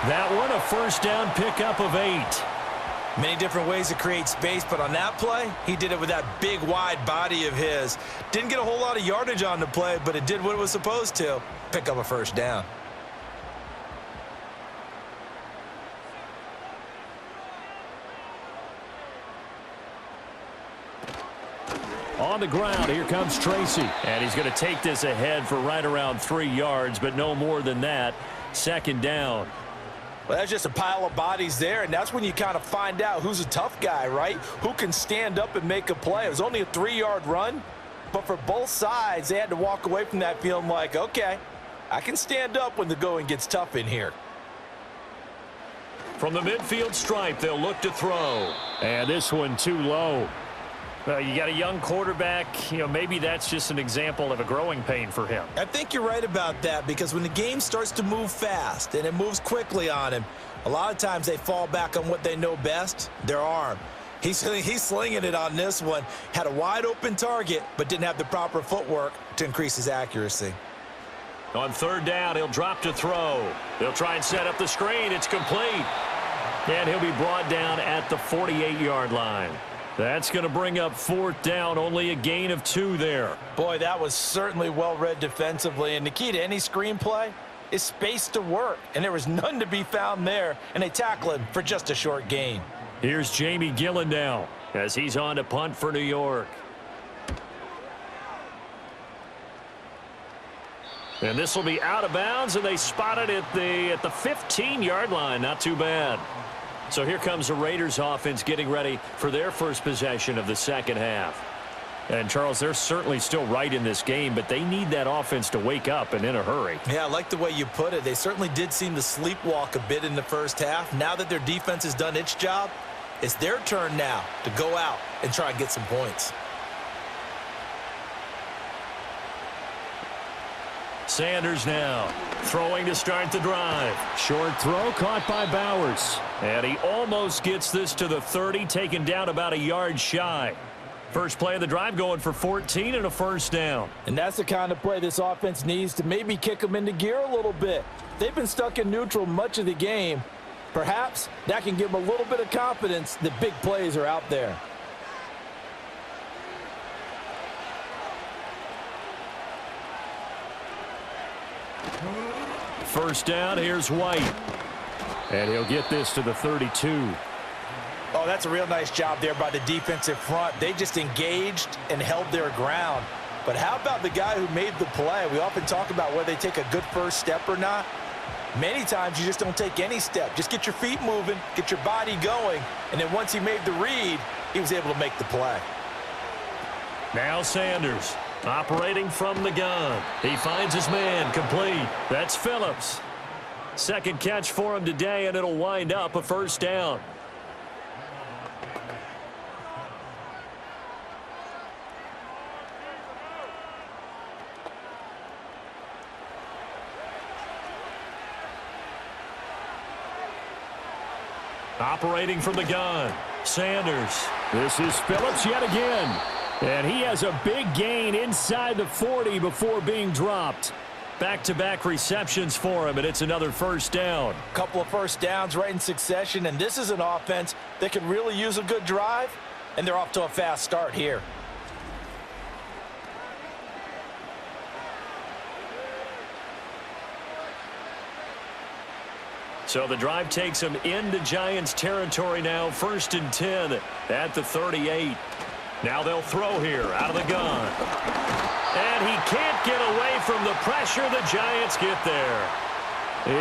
That one a first down pickup of 8. Many different ways to create space, but on that play, he did it with that big, wide body of his. Didn't get a whole lot of yardage on the play, but it did what it was supposed to. Pick up a first down. On the ground, here comes Tracy. And he's going to take this ahead for right around 3 yards, but no more than that. Second down. Well, that's just a pile of bodies there, and that's when you kind of find out who's a tough guy, right? Who can stand up and make a play. It was only a 3-yard run, but for both sides, they had to walk away from that feeling like, okay, I can stand up when the going gets tough in here. From the midfield stripe, they'll look to throw. And this one too low. You got a young quarterback, maybe that's just an example of a growing pain for him. I think you're right about that, because when the game starts to move fast and it moves quickly on him, a lot of times they fall back on what they know best, their arm. He's slinging it on this one. Had a wide open target, but didn't have the proper footwork to increase his accuracy. On 3rd down, he'll drop to throw. They'll try and set up the screen. It's complete. And he'll be brought down at the 48-yard line. That's going to bring up 4th down, only a gain of 2 there. Boy, that was certainly well read defensively, and the key to any screenplay is space to work, and there was none to be found there, and they tackle him for just a short gain. Here's Jamie Gillen now as he's on to punt for New York. And this will be out of bounds, and they spot it at the 15-yard line. Not too bad. So here comes the Raiders offense getting ready for their first possession of the second half. And, Charles, they're certainly still right in this game, but they need that offense to wake up and in a hurry. Yeah, I like the way you put it. They certainly did seem to sleepwalk a bit in the first half. Now that their defense has done its job, it's their turn now to go out and try and get some points. Sanders now throwing to start the drive. Short throw caught by Bowers. And he almost gets this to the 30, taken down about a yard shy. First play of the drive going for 14 and a first down. And that's the kind of play this offense needs to maybe kick them into gear a little bit. They've been stuck in neutral much of the game. Perhaps that can give them a little bit of confidence that big plays are out there. First down, here's White. And he'll get this to the 32. Oh, that's a real nice job there by the defensive front. They just engaged and held their ground. But how about the guy who made the play? We often talk about whether they take a good first step or not. Many times you just don't take any step. Just get your feet moving, get your body going, and then once he made the read, he was able to make the play. Now Sanders operating from the gun. He finds his man complete. That's Phillips. Second catch for him today, and it'll wind up a first down. Operating from the gun, Sanders. This is Phillips yet again. And he has a big gain inside the 40 before being dropped. Back-to-back receptions for him, and it's another first down. Couple of first downs right in succession, and this is an offense that could really use a good drive, and they're off to a fast start here. So the drive takes them into Giants territory now, 1st and 10 at the 38. Now they'll throw here out of the gun. And he can't get away from the pressure. The Giants get there.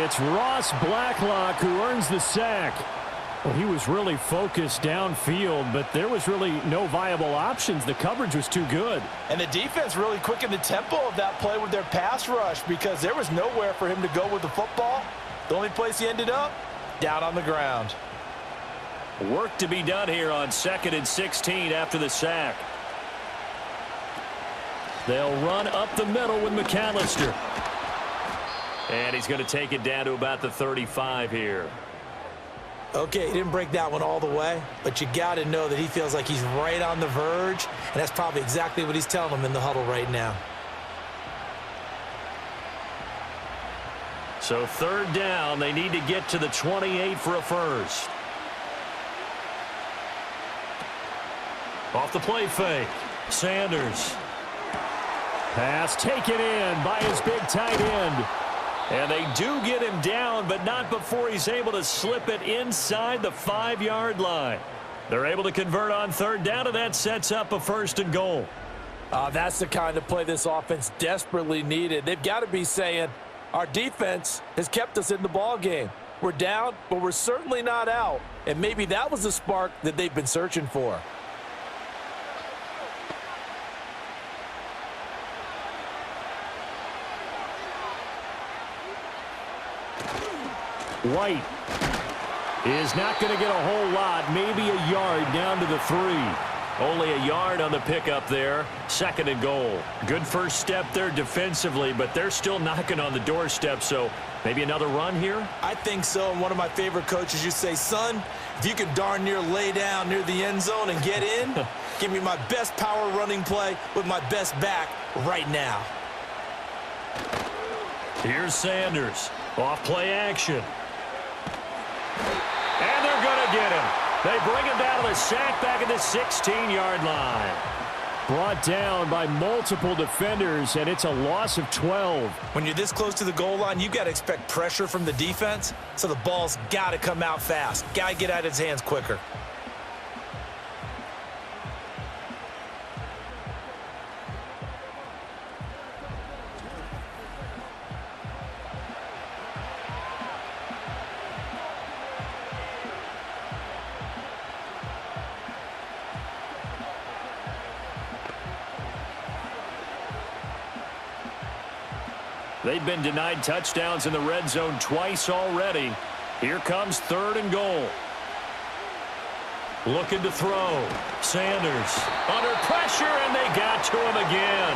It's Ross Blacklock who earns the sack. Well, he was really focused downfield, but there was really no viable options. The coverage was too good. And the defense really quickened the tempo of that play with their pass rush because there was nowhere for him to go with the football. The only place he ended up, down on the ground. Work to be done here on 2nd and 16 after the sack. They'll run up the middle with McAllister. And he's going to take it down to about the 35 here. Okay, he didn't break that one all the way, but you got to know that he feels like he's right on the verge, and that's probably exactly what he's telling them in the huddle right now. So 3rd down, they need to get to the 28 for a first. Off the play fake, Sanders. Pass taken in by his big tight end. And they do get him down, but not before he's able to slip it inside the 5-yard line. They're able to convert on 3rd down, and that sets up a 1st and goal. That's the kind of play this offense desperately needed. They've got to be saying, our defense has kept us in the ball game. We're down, but we're certainly not out. And maybe that was the spark that they've been searching for. White is not going to get a whole lot, maybe a yard down to the 3. Only a yard on the pickup there. 2nd and goal. Good first step there defensively, but they're still knocking on the doorstep, so maybe another run here? I think so, and one of my favorite coaches, you say, son, if you can darn near lay down near the end zone and get in, give me my best power running play with my best back right now. Here's Sanders. Off play action. And they're going to get him. They bring him down to the sack back at the 16-yard line. Brought down by multiple defenders, and it's a loss of 12. When you're this close to the goal line, you got to expect pressure from the defense, so the ball's got to come out fast. Got to get out of his hands quicker. They've been denied touchdowns in the red zone twice already. Here comes 3rd and goal. Looking to throw. Sanders under pressure, and they got to him again.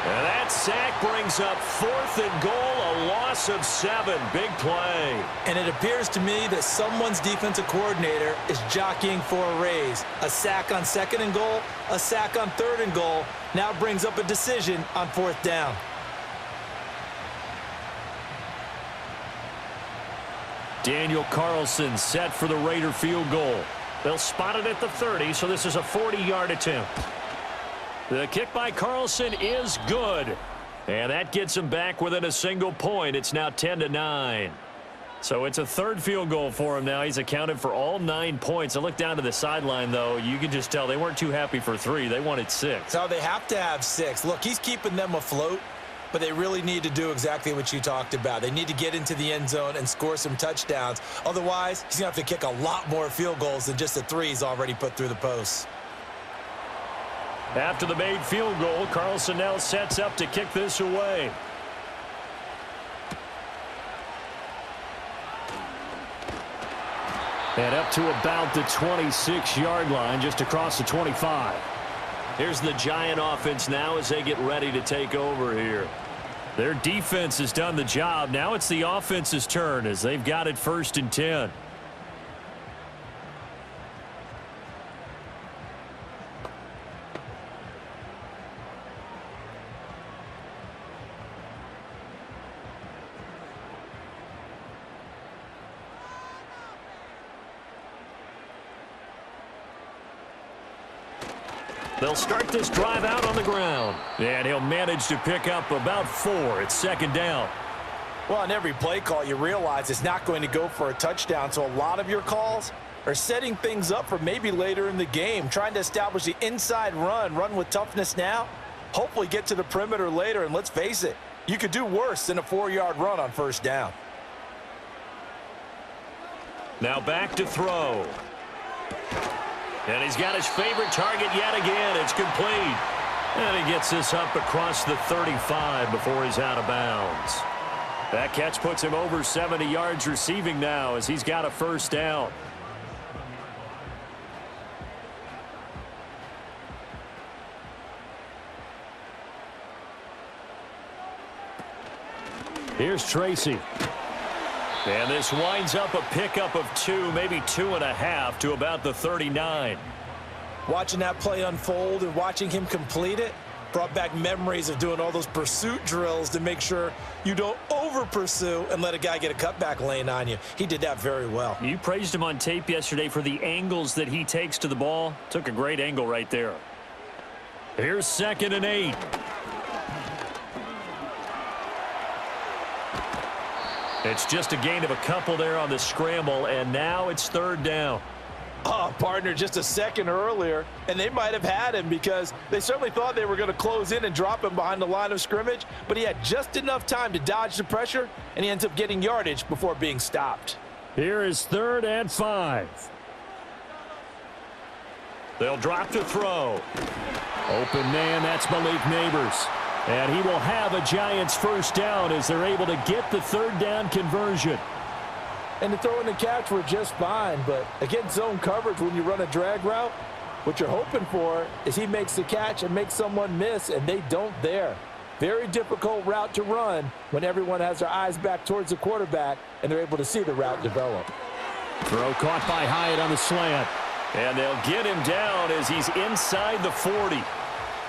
And that sack brings up 4th and goal, a loss of 7. Big play. And it appears to me that someone's defensive coordinator is jockeying for a raise. A sack on 2nd and goal, a sack on 3rd and goal, now brings up a decision on 4th down. Daniel Carlson set for the Raider field goal. They'll spot it at the 30, so this is a 40-yard attempt. The kick by Carlson is good. And that gets him back within a single point. It's now 10-9. So it's a 3rd field goal for him now. He's accounted for all 9 points. I look down to the sideline, though. You can just tell they weren't too happy for 3. They wanted 6. So they have to have 6. Look, he's keeping them afloat. But they really need to do exactly what you talked about. They need to get into the end zone and score some touchdowns. Otherwise, he's going to have to kick a lot more field goals than just the 3 he's already put through the posts. After the made field goal, Carlson now sets up to kick this away. And up to about the 26-yard line, just across the 25. Here's the Giant offense now as they get ready to take over here. Their defense has done the job. Now it's the offense's turn as they've got it 1st and 10. They'll start this drive out on the ground. And he'll manage to pick up about 4. It's 2nd down. Well, on every play call, you realize it's not going to go for a touchdown, so a lot of your calls are setting things up for maybe later in the game, trying to establish the inside run with toughness now, hopefully get to the perimeter later, and let's face it, you could do worse than a 4-yard run on first down. Now back to throw. And he's got his favorite target yet again. It's complete. And he gets this up across the 35 before he's out of bounds. That catch puts him over 70 yards receiving now as he's got a first down. Here's Tracy. And this winds up a pickup of 2, maybe 2.5 to about the 39. Watching that play unfold and watching him complete it brought back memories of doing all those pursuit drills to make sure you don't over-pursue and let a guy get a cutback lane on you. He did that very well. You praised him on tape yesterday for the angles that he takes to the ball. Took a great angle right there. Here's 2nd and 8. It's just a gain of a couple there on the scramble, and now it's 3rd down. Oh, partner, just a second earlier, and they might have had him because they certainly thought they were going to close in and drop him behind the line of scrimmage, but he had just enough time to dodge the pressure, and he ends up getting yardage before being stopped. Here is 3rd and 5. They'll drop to throw. Open man, that's Malik Neighbors. And he will have a Giants first down as they're able to get the 3rd down conversion. And the throw and the catch were just fine, but against zone coverage when you run a drag route, what you're hoping for is he makes the catch and makes someone miss, and they don't there. Very difficult route to run when everyone has their eyes back towards the quarterback and they're able to see the route develop. Throw caught by Hyatt on the slant. And they'll get him down as he's inside the 40.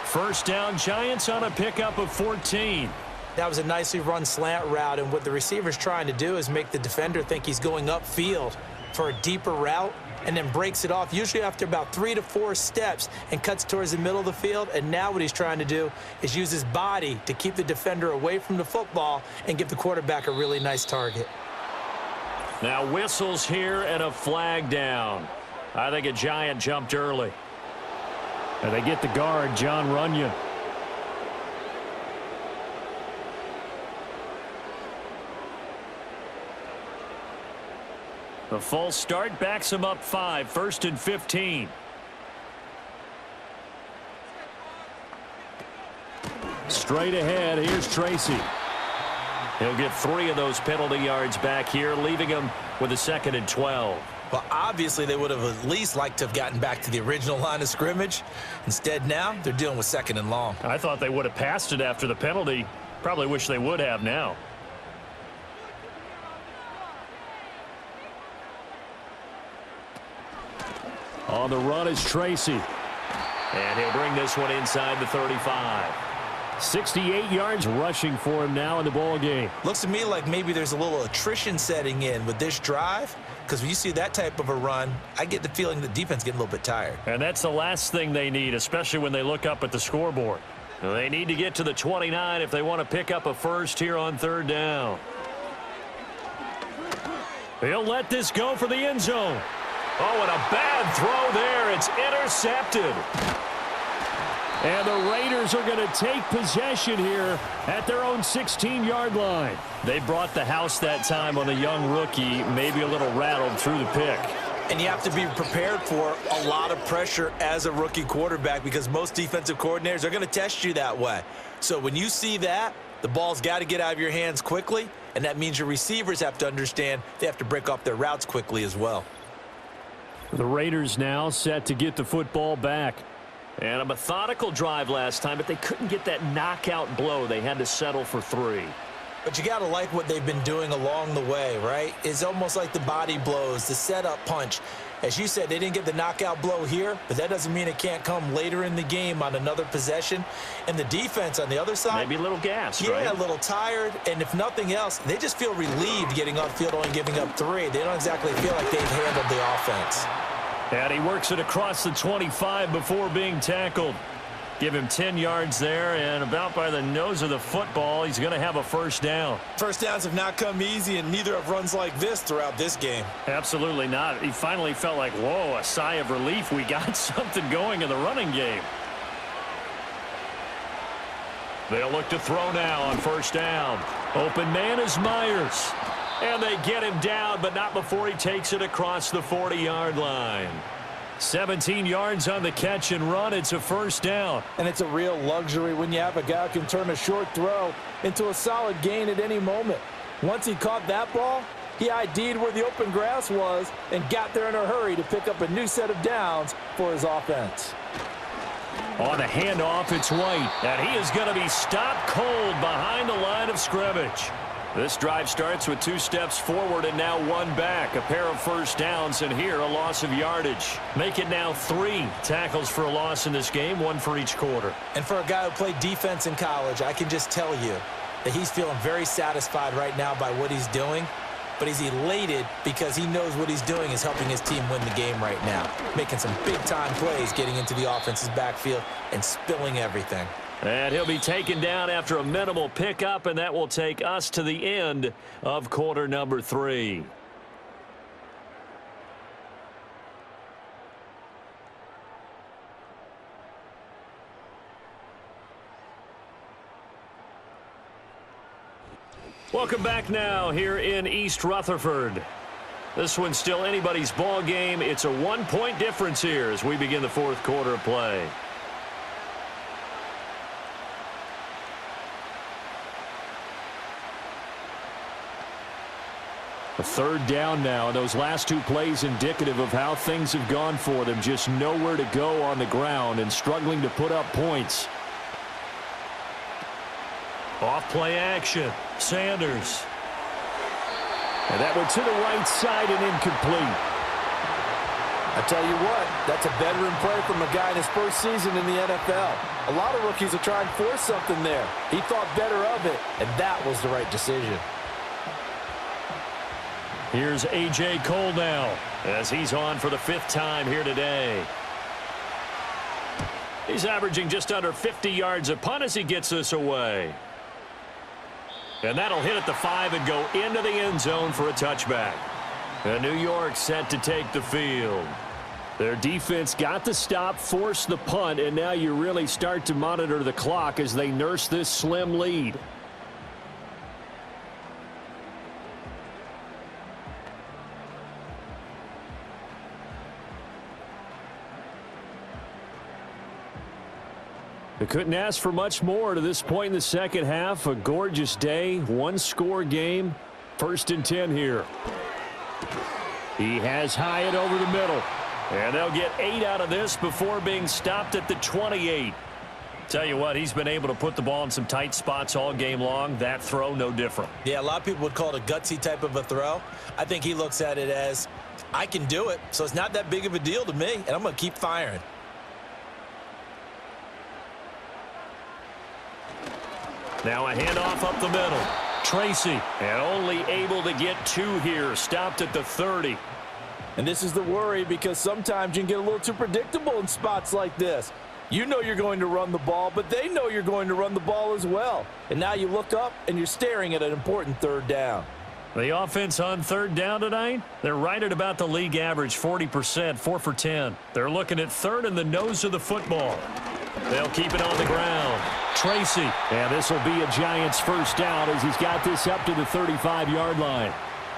First down, Giants on a pickup of 14. That was a nicely run slant route, and what the receiver's trying to do is make the defender think he's going upfield for a deeper route and then breaks it off, usually after about 3 to 4 steps, and cuts towards the middle of the field. And now what he's trying to do is use his body to keep the defender away from the football and give the quarterback a really nice target. Now whistles here and a flag down. I think a Giant jumped early. And they get the guard, John Runyon. The false start backs him up 5, 1st and 15. Straight ahead, here's Tracy. He'll get 3 of those penalty yards back here, leaving him with a 2nd and 12. Well, obviously they would have at least liked to have gotten back to the original line of scrimmage. Instead now, they're dealing with 2nd and long. I thought they would have passed it after the penalty. Probably wish they would have now. On the run is Tracy. And he'll bring this one inside the 35. 68 yards rushing for him now in the ball game. Looks to me like maybe there's a little attrition setting in with this drive, because when you see that type of a run, I get the feeling the defense getting a little bit tired. And that's the last thing they need, especially when they look up at the scoreboard. They need to get to the 29 if they want to pick up a first here on 3rd down. He'll let this go for the end zone. Oh, and a bad throw there. It's intercepted. And the Raiders are going to take possession here at their own 16-yard line. They brought the house that time on a young rookie, maybe a little rattled through the pick. And you have to be prepared for a lot of pressure as a rookie quarterback, because most defensive coordinators are going to test you that way. So when you see that, the ball's got to get out of your hands quickly, and that means your receivers have to understand they have to break off their routes quickly as well. The Raiders now set to get the football back. And a methodical drive last time, but they couldn't get that knockout blow. They had to settle for 3. But you got to like what they've been doing along the way, right? It's almost like the body blows, the setup punch. As you said, they didn't get the knockout blow here, but that doesn't mean it can't come later in the game on another possession. And the defense on the other side, maybe a little gassed, yeah, right? A little tired. And if nothing else, they just feel relieved getting upfield, only giving up 3. They don't exactly feel like they've handled the offense. And he works it across the 25 before being tackled. Give him 10 yards there, and about by the nose of the football, he's going to have a first down. First downs have not come easy, and neither have runs like this throughout this game. Absolutely not. He finally felt like, whoa, a sigh of relief. We got something going in the running game. They'll look to throw now on first down. Open man is Myers. And they get him down, but not before he takes it across the 40-yard line. 17 yards on the catch and run. It's a first down. And it's a real luxury when you have a guy who can turn a short throw into a solid gain at any moment. Once he caught that ball, he ID'd where the open grass was and got there in a hurry to pick up a new set of downs for his offense. On the handoff, it's White, and he is going to be stopped cold behind the line of scrimmage. This drive starts with 2 steps forward and now 1 back. A pair of first downs, and here a loss of yardage. Make it now 3 tackles for a loss in this game, 1 for each quarter. And for a guy who played defense in college, I can just tell you that he's feeling very satisfied right now by what he's doing. But he's elated because he knows what he's doing is helping his team win the game right now. Making some big-time plays, getting into the offense's backfield and spilling everything. And he'll be taken down after a minimal pickup, and that will take us to the end of quarter number 3. Welcome back now here in East Rutherford. This one's still anybody's ball game. It's a 1-point difference here as we begin the 4th quarter of play. A 3rd down now. Those last 2 plays indicative of how things have gone for them. Just nowhere to go on the ground and struggling to put up points. Off play action. Sanders. And that went to the right side and incomplete. I tell you what, that's a veteran play from a guy in his first season in the NFL. A lot of rookies are trying to force something there. He thought better of it, and that was the right decision. Here's A.J. Cole now as he's on for the 5th time here today. He's averaging just under 50 yards a punt as he gets this away. And that'll hit at the 5 and go into the end zone for a touchback. And New York set to take the field. Their defense got the stop, forced the punt, and now you really start to monitor the clock as they nurse this slim lead. They couldn't ask for much more to this point in the second half. A gorgeous day, 1-score game. 1st and 10 here. He has Hyatt over the middle. And they'll get 8 out of this before being stopped at the 28. Tell you what, he's been able to put the ball in some tight spots all game long. That throw, no different. Yeah, a lot of people would call it a gutsy type of a throw. I think he looks at it as, I can do it, so it's not that big of a deal to me, and I'm going to keep firing. Now a handoff up the middle. Tracy, and only able to get 2 here. Stopped at the 30. And this is the worry because sometimes you can get a little too predictable in spots like this. You know you're going to run the ball, but they know you're going to run the ball as well. And now you look up and you're staring at an important 3rd down. The offense on 3rd down tonight, they're right at about the league average, 40%, 4 for 10. They're looking at 3rd in the nose of the football. They'll keep it on the ground. Tracy, and this will be a Giants first down as he's got this up to the 35-yard line.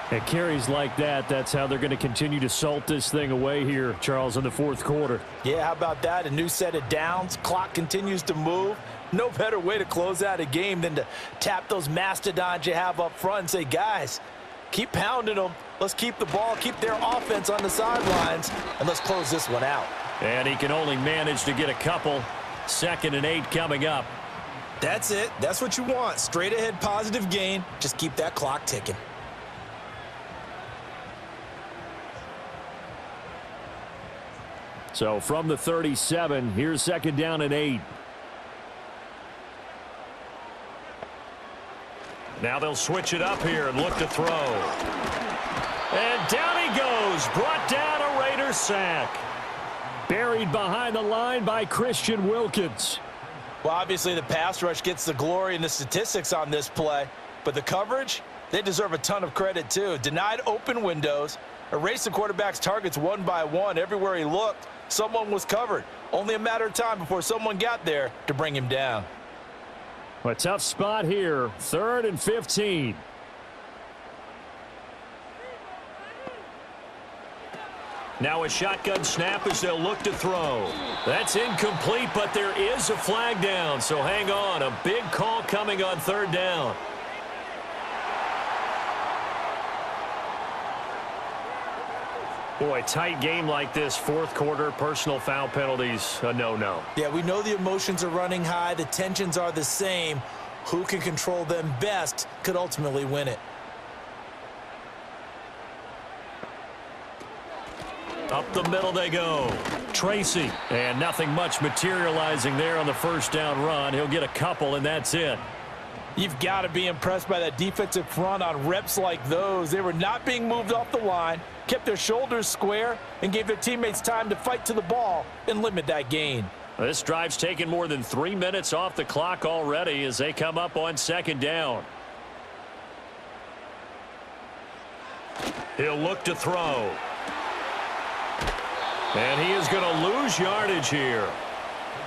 And carries like that, that's how they're going to continue to salt this thing away here, Charles, in the 4th quarter. Yeah, how about that? A new set of downs. Clock continues to move. No better way to close out a game than to tap those mastodons you have up front and say, guys, keep pounding them. Let's keep the ball, keep their offense on the sidelines, and let's close this one out. And he can only manage to get a couple. 2nd and 8 coming up. That's it. That's what you want. Straight ahead positive gain. Just keep that clock ticking. So from the 37, here's 2nd down and 8. Now they'll switch it up here and look to throw. And down he goes. Brought down a Raider sack. Buried behind the line by Christian Wilkins. Well, obviously the pass rush gets the glory and the statistics on this play, but the coverage, they deserve a ton of credit too. Denied open windows, erased the quarterback's targets one by one. Everywhere he looked, someone was covered. Only a matter of time before someone got there to bring him down. A tough spot here, 3rd and 15. Now a shotgun snap as they'll look to throw. That's incomplete, but there is a flag down, so hang on. A big call coming on 3rd down. Boy, tight game like this, 4th quarter, personal foul penalties, a no-no. Yeah, we know the emotions are running high. The tensions are the same. Who can control them best could ultimately win it. Up the middle they go. Tracy, and nothing much materializing there on the 1st down run. He'll get a couple, and that's it. You've got to be impressed by that defensive front on reps like those. They were not being moved off the line, kept their shoulders square, and gave their teammates time to fight to the ball and limit that gain. This drive's taken more than 3 minutes off the clock already as they come up on 2nd down. He'll look to throw. And he is going to lose yardage here.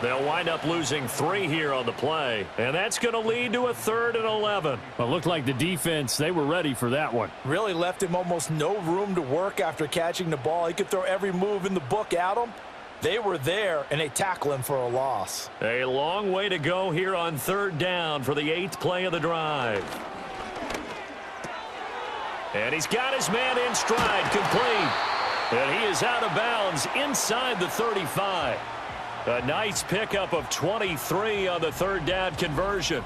They'll wind up losing 3 here on the play, and that's going to lead to a 3rd and 11. Well, it looked like the defense, they were ready for that one. Really left him almost no room to work after catching the ball. He could throw every move in the book at him. They were there, and they tackle him for a loss. A long way to go here on 3rd down for the 8th play of the drive. And he's got his man in stride, complete. And he is out of bounds inside the 35. A nice pickup of 23 on the 3rd down conversion.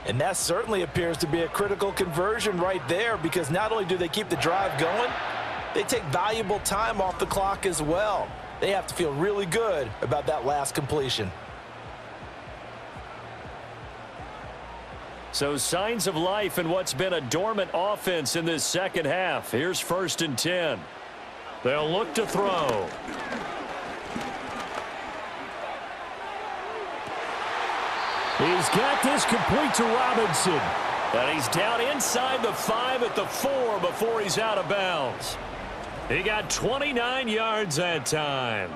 And that certainly appears to be a critical conversion right there, because not only do they keep the drive going, they take valuable time off the clock as well. They have to feel really good about that last completion. So signs of life in what's been a dormant offense in this 2nd half. Here's 1st and 10. They'll look to throw. He's got this complete to Robinson. And he's down inside the 5 at the 4 before he's out of bounds. He got 29 yards that time.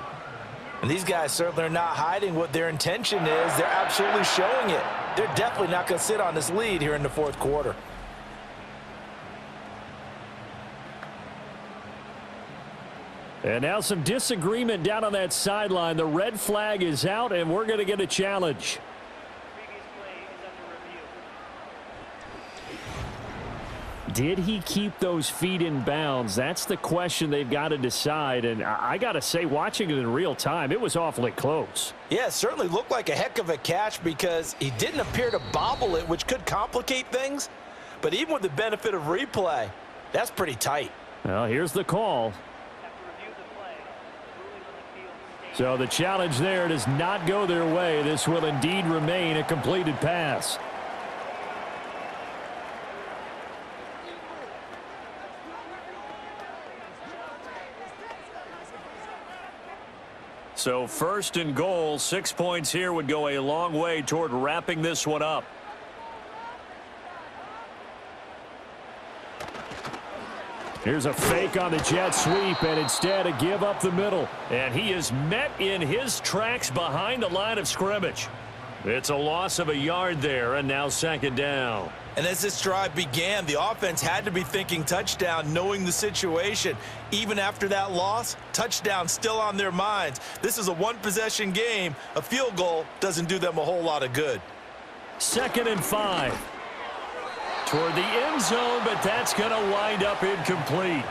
And these guys certainly are not hiding what their intention is. They're absolutely showing it. They're definitely not going to sit on this lead here in the 4th quarter. And now some disagreement down on that sideline. The red flag is out, and we're going to get a challenge. Did he keep those feet in bounds? That's the question they've got to decide. And I got to say, watching it in real time, it was awfully close. Yeah, it certainly looked like a heck of a catch because he didn't appear to bobble it, which could complicate things. But even with the benefit of replay, that's pretty tight. Well, here's the call. So the challenge there does not go their way. This will indeed remain a completed pass. So 1st and goal, 6 points here would go a long way toward wrapping this one up. Here's a fake on the jet sweep, and instead a give up the middle. And he is met in his tracks behind the line of scrimmage. It's a loss of a yard there, and now 2nd down. And as this drive began, the offense had to be thinking touchdown, knowing the situation. Even after that loss, touchdown still on their minds. This is a one-possession game. A field goal doesn't do them a whole lot of good. 2nd and 5. Toward the end zone, but that's going to wind up incomplete.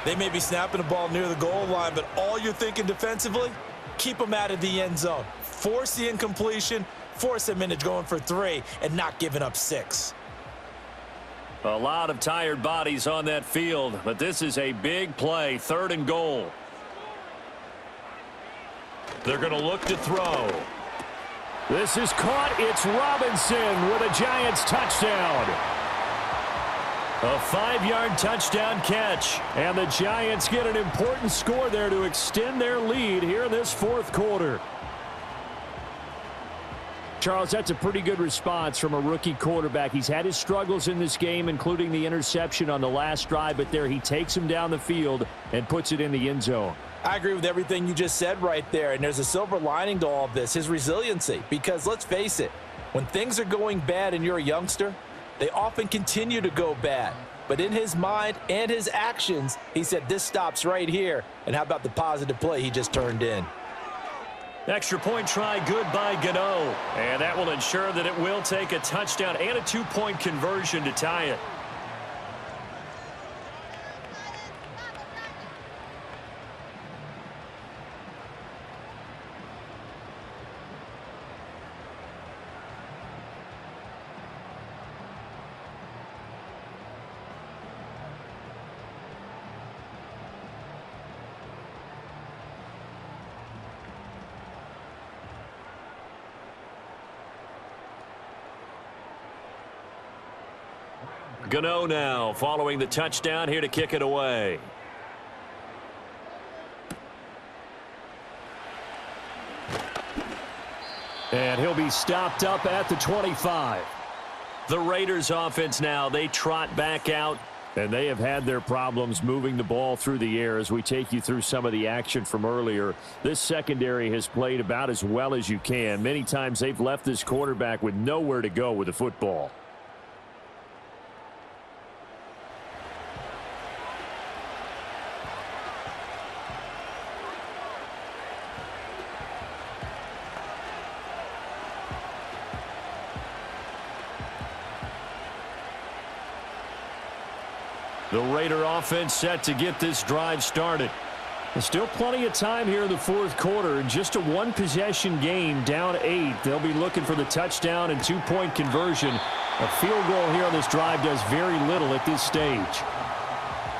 They may be snapping the ball near the goal line, but all you're thinking defensively, keep them out of the end zone. Force the incompletion, force them into going for 3, and not giving up 6. A lot of tired bodies on that field, but this is a big play, 3rd and goal. They're going to look to throw. This is caught. It's Robinson with a Giants touchdown. A 5-yard touchdown catch. And the Giants get an important score there to extend their lead here in this 4th quarter. Charles, that's a pretty good response from a rookie quarterback. He's had his struggles in this game, including the interception on the last drive, but there he takes him down the field and puts it in the end zone. I agree with everything you just said right there, and there's a silver lining to all of this, his resiliency. Because let's face it, when things are going bad and you're a youngster, they often continue to go bad. But in his mind and his actions, he said, this stops right here. And how about the positive play he just turned in? Extra point try, good by Gano. And that will ensure that it will take a touchdown and a 2-point conversion to tie it. Gano now following the touchdown here to kick it away. And he'll be stopped up at the 25. The Raiders offense now, they trot back out. And they have had their problems moving the ball through the air as we take you through some of the action from earlier. This secondary has played about as well as you can. Many times they've left this quarterback with nowhere to go with the football. The Raider offense set to get this drive started. There's still plenty of time here in the fourth quarter. Just a one-possession game, down 8. They'll be looking for the touchdown and 2-point conversion. A field goal here on this drive does very little at this stage.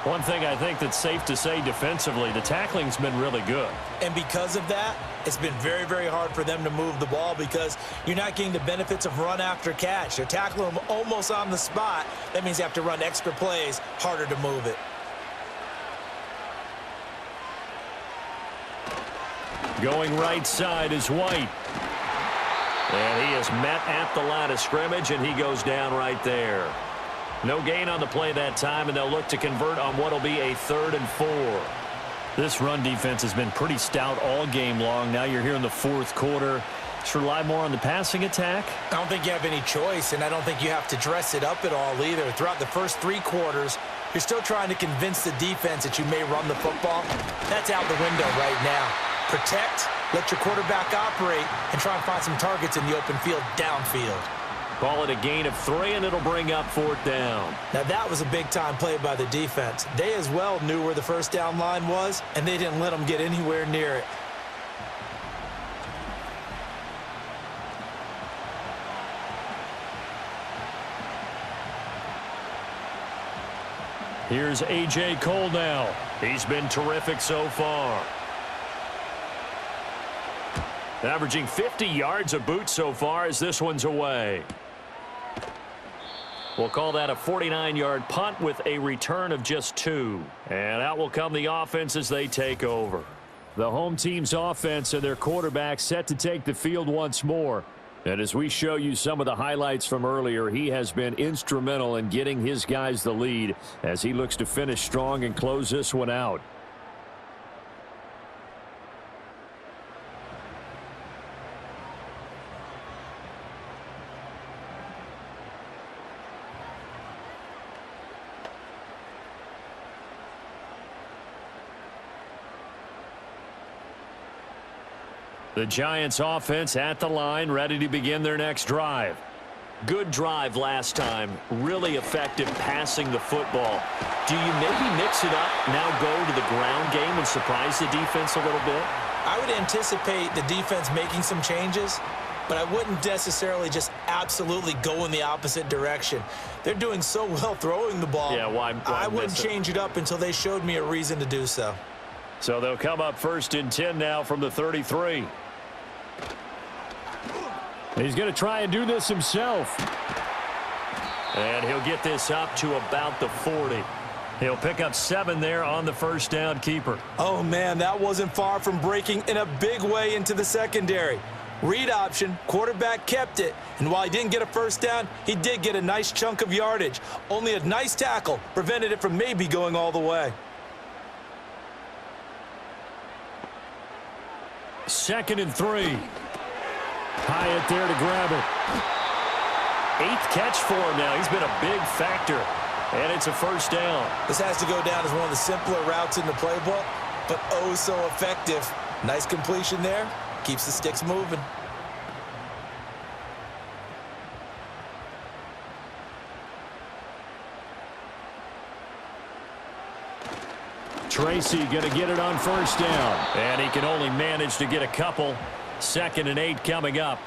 One thing I think that's safe to say defensively, the tackling's been really good. And because of that, it's been very, very hard for them to move the ball because you're not getting the benefits of run after catch. They're tackling them almost on the spot. That means you have to run extra plays, harder to move it. Going right side is White. And he is met at the line of scrimmage, and he goes down right there. No gain on the play that time, and they'll look to convert on what will be a 3rd and 4. This run defense has been pretty stout all game long. Now you're here in the fourth quarter. Just rely more on the passing attack. I don't think you have any choice, and I don't think you have to dress it up at all either. Throughout the first 3 quarters, you're still trying to convince the defense that you may run the football. That's out the window right now. Protect, let your quarterback operate, and try and find some targets in the open field downfield. Call it a gain of 3, and it'll bring up 4th down. Now, that was a big-time play by the defense. They as well knew where the first down line was, and they didn't let them get anywhere near it. Here's A.J. Cole now. He's been terrific so far. Averaging 50 yards a boot so far as this one's away. We'll call that a 49-yard punt with a return of just 2. And out will come the offense as they take over. The home team's offense and their quarterback set to take the field once more. And as we show you some of the highlights from earlier, he has been instrumental in getting his guys the lead as he looks to finish strong and close this one out. The Giants offense at the line, ready to begin their next drive. Good drive last time. Really effective passing the football. Do you maybe mix it up, now go to the ground game and surprise the defense a little bit? I would anticipate the defense making some changes, but I wouldn't necessarily just absolutely go in the opposite direction. They're doing so well throwing the ball. Yeah, why I wouldn't change it up until they showed me a reason to do so. So they'll come up 1st and 10 now from the 33. He's going to try and do this himself. And he'll get this up to about the 40. He'll pick up 7 there on the first down keeper. Oh, man, that wasn't far from breaking in a big way into the secondary. Read option, quarterback kept it. And while he didn't get a first down, he did get a nice chunk of yardage. Only a nice tackle prevented it from maybe going all the way. 2nd and 3. Hyatt there to grab it. 8th catch for him now. He's been a big factor. And it's a first down. This has to go down as one of the simpler routes in the playbook, but oh so effective. Nice completion there. Keeps the sticks moving. Tracy going to get it on first down. And he can only manage to get a couple. 2nd and 8 coming up.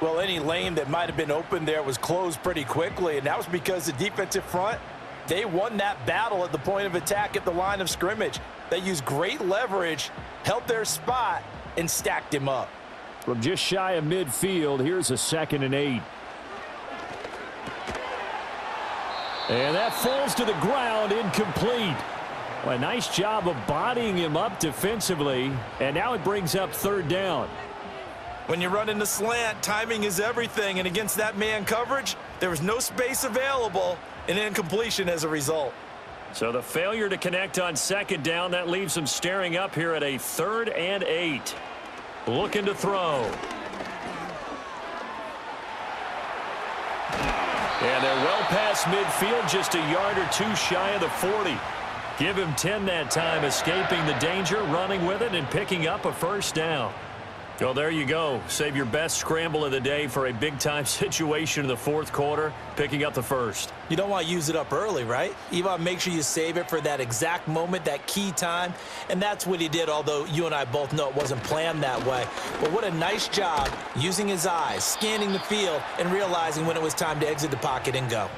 Well, any lane that might have been open there was closed pretty quickly, and that was because the defensive front, they won that battle at the point of attack at the line of scrimmage. They used great leverage, held their spot, and stacked him up. From just shy of midfield, here's a 2nd and 8. And that falls to the ground, incomplete. Well, a nice job of bodying him up defensively, and now it brings up 3rd down. When you run in the slant, timing is everything, and against that man coverage, there was no space available, and incompletion as a result. So the failure to connect on 2nd down, that leaves him staring up here at a 3rd and 8. Looking to throw. And they're well past midfield, just a yard or two shy of the 40. Give him 10 that time, escaping the danger, running with it, and picking up a first down. Well, there you go. Save your best scramble of the day for a big-time situation in the 4th quarter, picking up the first. You don't want to use it up early, right? You want to make sure you save it for that exact moment, that key time. And that's what he did, although you and I both know it wasn't planned that way. But what a nice job using his eyes, scanning the field, and realizing when it was time to exit the pocket and go.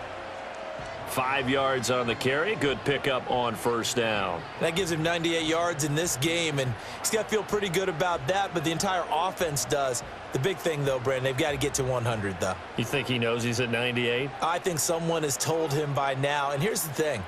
5 yards on the carry. Good pickup on first down. That gives him 98 yards in this game, and he's got to feel pretty good about that, but the entire offense does. The big thing, though, Brandon, they've got to get to 100, though. You think he knows he's at 98? I think someone has told him by now, and here's the thing.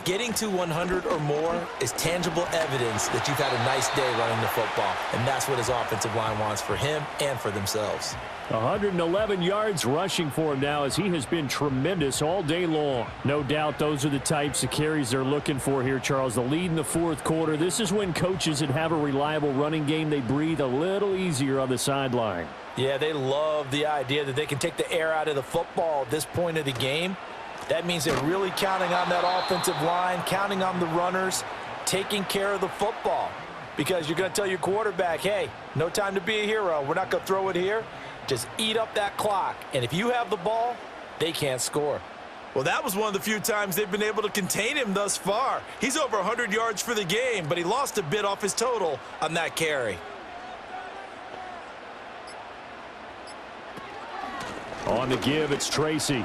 Getting to 100 or more is tangible evidence that you've had a nice day running the football, and that's what his offensive line wants for him and for themselves. 111 yards rushing for him now, as he has been tremendous all day long. No doubt those are the types of carries they're looking for here, Charles. The lead in the 4th quarter. This is when coaches that have a reliable running game, they breathe a little easier on the sideline. Yeah, they love the idea that they can take the air out of the football at this point of the game. That means they're really counting on that offensive line, counting on the runners, taking care of the football. Because you're going to tell your quarterback, hey, no time to be a hero. We're not going to throw it here. Just eat up that clock. And if you have the ball, they can't score. Well, that was one of the few times they've been able to contain him thus far. He's over 100 yards for the game, but he lost a bit off his total on that carry. On the give, it's Tracy.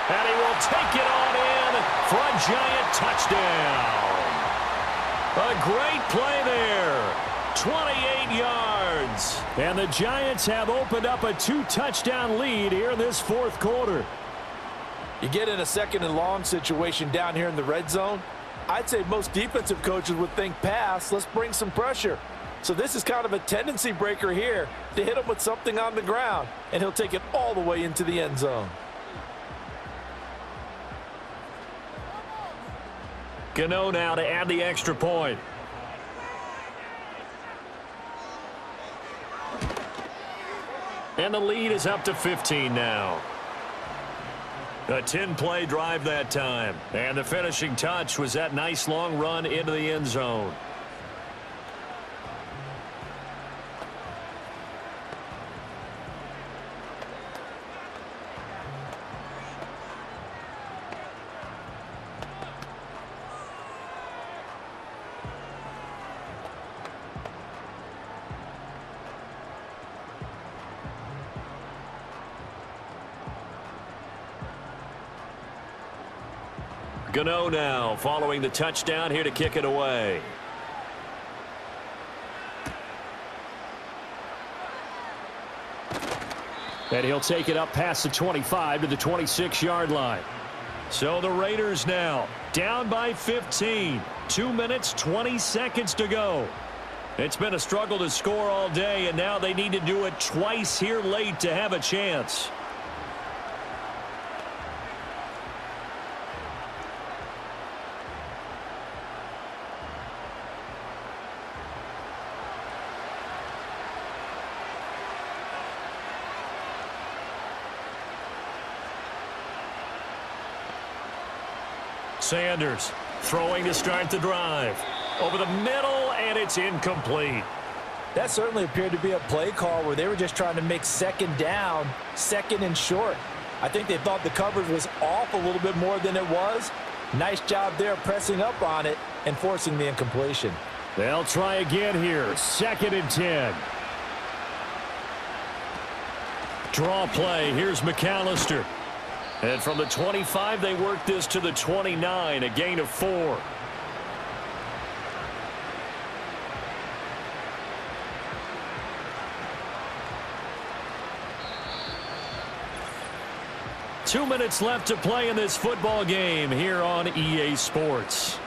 And he will take it on in for a giant touchdown. A great play there. 28 yards. And the Giants have opened up a 2-touchdown lead here in this 4th quarter. You get in a 2nd and long situation down here in the red zone, I'd say most defensive coaches would think pass, let's bring some pressure. So this is kind of a tendency breaker here to hit him with something on the ground, and he'll take it all the way into the end zone. Gano now to add the extra point. And the lead is up to 15 now. A 10-play drive that time. And the finishing touch was that nice long run into the end zone. Gano now following the touchdown here to kick it away. And he'll take it up past the 25 to the 26-yard line. So the Raiders now down by 15. 2 minutes, 20 seconds to go. It's been a struggle to score all day, and now they need to do it twice here late to have a chance. Sanders throwing to start the drive. Over the middle, and it's incomplete. That certainly appeared to be a play call where they were just trying to make second down, second and short. I think they thought the coverage was off a little bit more than it was. Nice job there pressing up on it and forcing the incompletion. They'll try again here. 2nd and 10. Draw play. Here's McAllister. And from the 25, they work this to the 29, a gain of 4. Two minutes left to play in this football game here on EA Sports.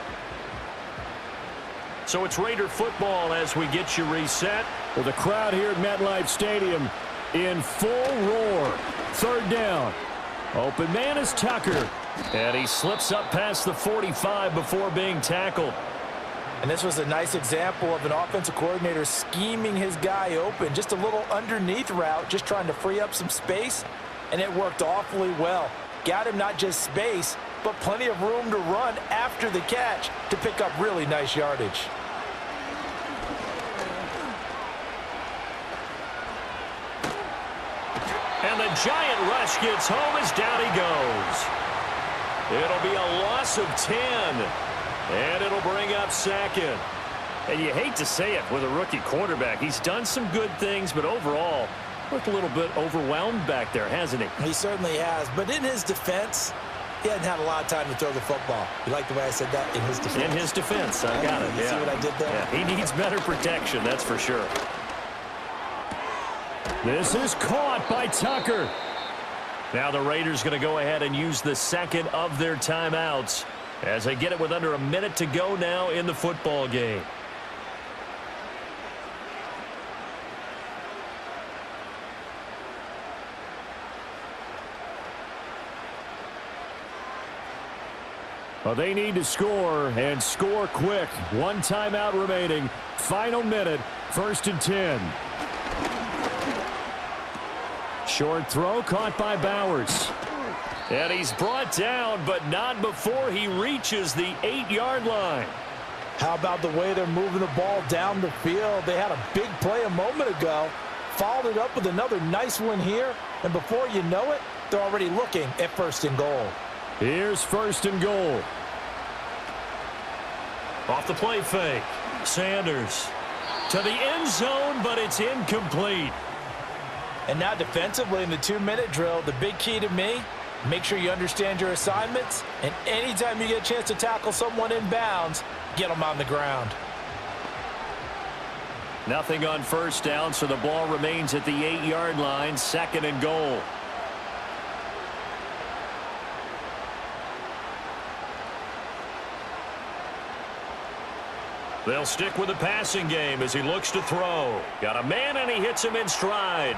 So it's Raider football as we get you reset. With the crowd here at MetLife Stadium in full roar. 3rd down. Open man is Tucker. And he slips up past the 45 before being tackled. And this was a nice example of an offensive coordinator scheming his guy open. Just a little underneath route, just trying to free up some space. And it worked awfully well. Got him not just space, but plenty of room to run after the catch to pick up really nice yardage. And the giant rush gets home as down he goes. It'll be a loss of 10. And it'll bring up 2nd. And you hate to say it with a rookie quarterback. He's done some good things, but overall, looked a little bit overwhelmed back there, hasn't he? He certainly has. But in his defense, he hadn't had a lot of time to throw the football. You like the way I said that? In his defense. In his defense. I got it. You see what I did there? Yeah, he needs better protection, that's for sure. This is caught by Tucker. Now the Raiders going to go ahead and use the 2nd of their timeouts as they get it with under a minute to go now in the football game. Well, they need to score, and score quick. 1 timeout remaining. Final minute, 1st and 10. Short throw caught by Bowers. And he's brought down, but not before he reaches the 8-yard line. How about the way they're moving the ball down the field? They had a big play a moment ago, followed it up with another nice one here, and before you know it, they're already looking at 1st and goal. Here's 1st and goal. Off the play fake. Sanders to the end zone, but it's incomplete. And now defensively in the 2-minute drill, the big key to me, make sure you understand your assignments, and anytime you get a chance to tackle someone in bounds, get them on the ground. Nothing on 1st down, so the ball remains at the 8-yard line, 2nd and goal. They'll stick with the passing game as he looks to throw. Got a man, and he hits him in stride.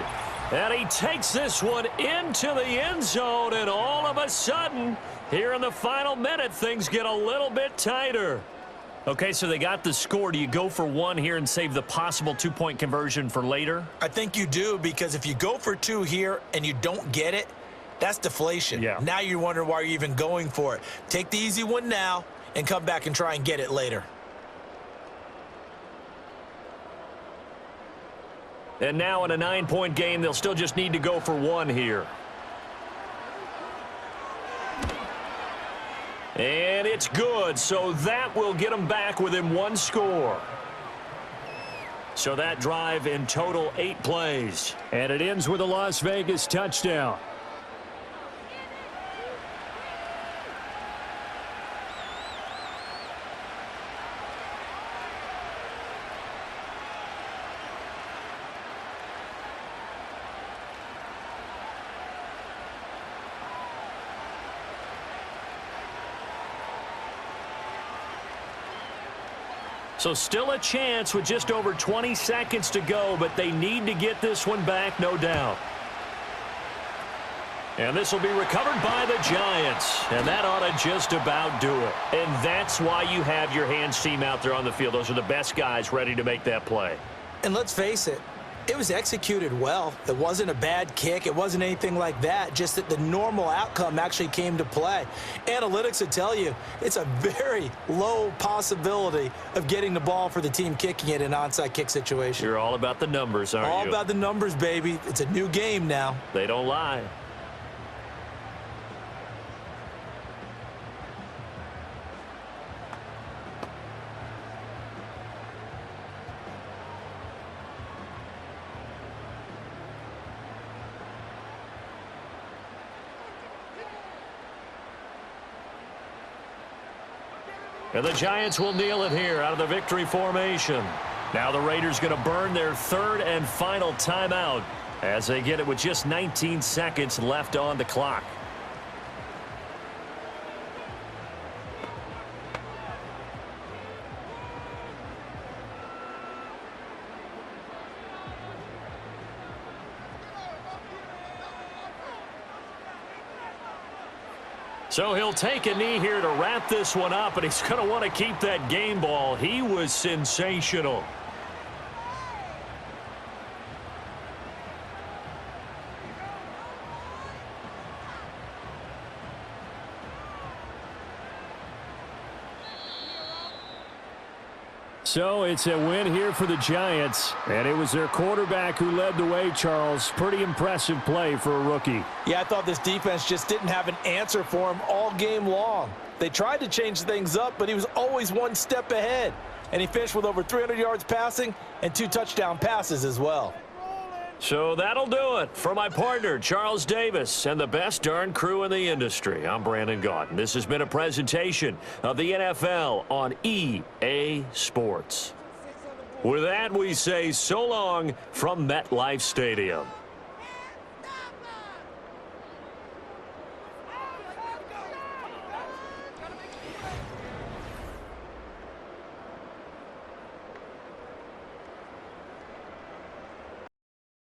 And he takes this one into the end zone, and all of a sudden, here in the final minute, things get a little bit tighter. Okay, so they got the score. Do you go for 1 here and save the possible 2-point conversion for later? I think you do, because if you go for 2 here and you don't get it, that's deflation. Yeah. Now you're wondering why you're even going for it. Take the easy one now and come back and try and get it later. And now in a 9-point game, they'll still just need to go for 1 here. And it's good, so that will get them back within 1 score. So that drive in total 8 plays. And it ends with a Las Vegas touchdown. So still a chance with just over 20 seconds to go, but they need to get this one back, no doubt. And this will be recovered by the Giants. And that ought to just about do it. And that's why you have your hands team out there on the field. Those are the best guys ready to make that play. And let's face it, it was executed well. It wasn't a bad kick. It wasn't anything like that. Just that the normal outcome actually came to play. Analytics will tell you it's a very low possibility of getting the ball for the team kicking it in an onside kick situation. You're all about the numbers, aren't you? All about the numbers, baby. It's a new game now. They don't lie. And the Giants will kneel it here out of the victory formation. Now the Raiders going to burn their third and final timeout as they get it with just 19 seconds left on the clock. So he'll take a knee here to wrap this one up, and he's going to want to keep that game ball. He was sensational. So it's a win here for the Giants, and it was their quarterback who led the way, Charles. Pretty impressive play for a rookie. Yeah, I thought this defense just didn't have an answer for him all game long. They tried to change things up, but he was always one step ahead. And he finished with over 300 yards passing and 2 touchdown passes as well. So that'll do it for my partner, Charles Davis, and the best darn crew in the industry. I'm Brandon Gaudin. This has been a presentation of the NFL on EA Sports. With that, we say so long from MetLife Stadium.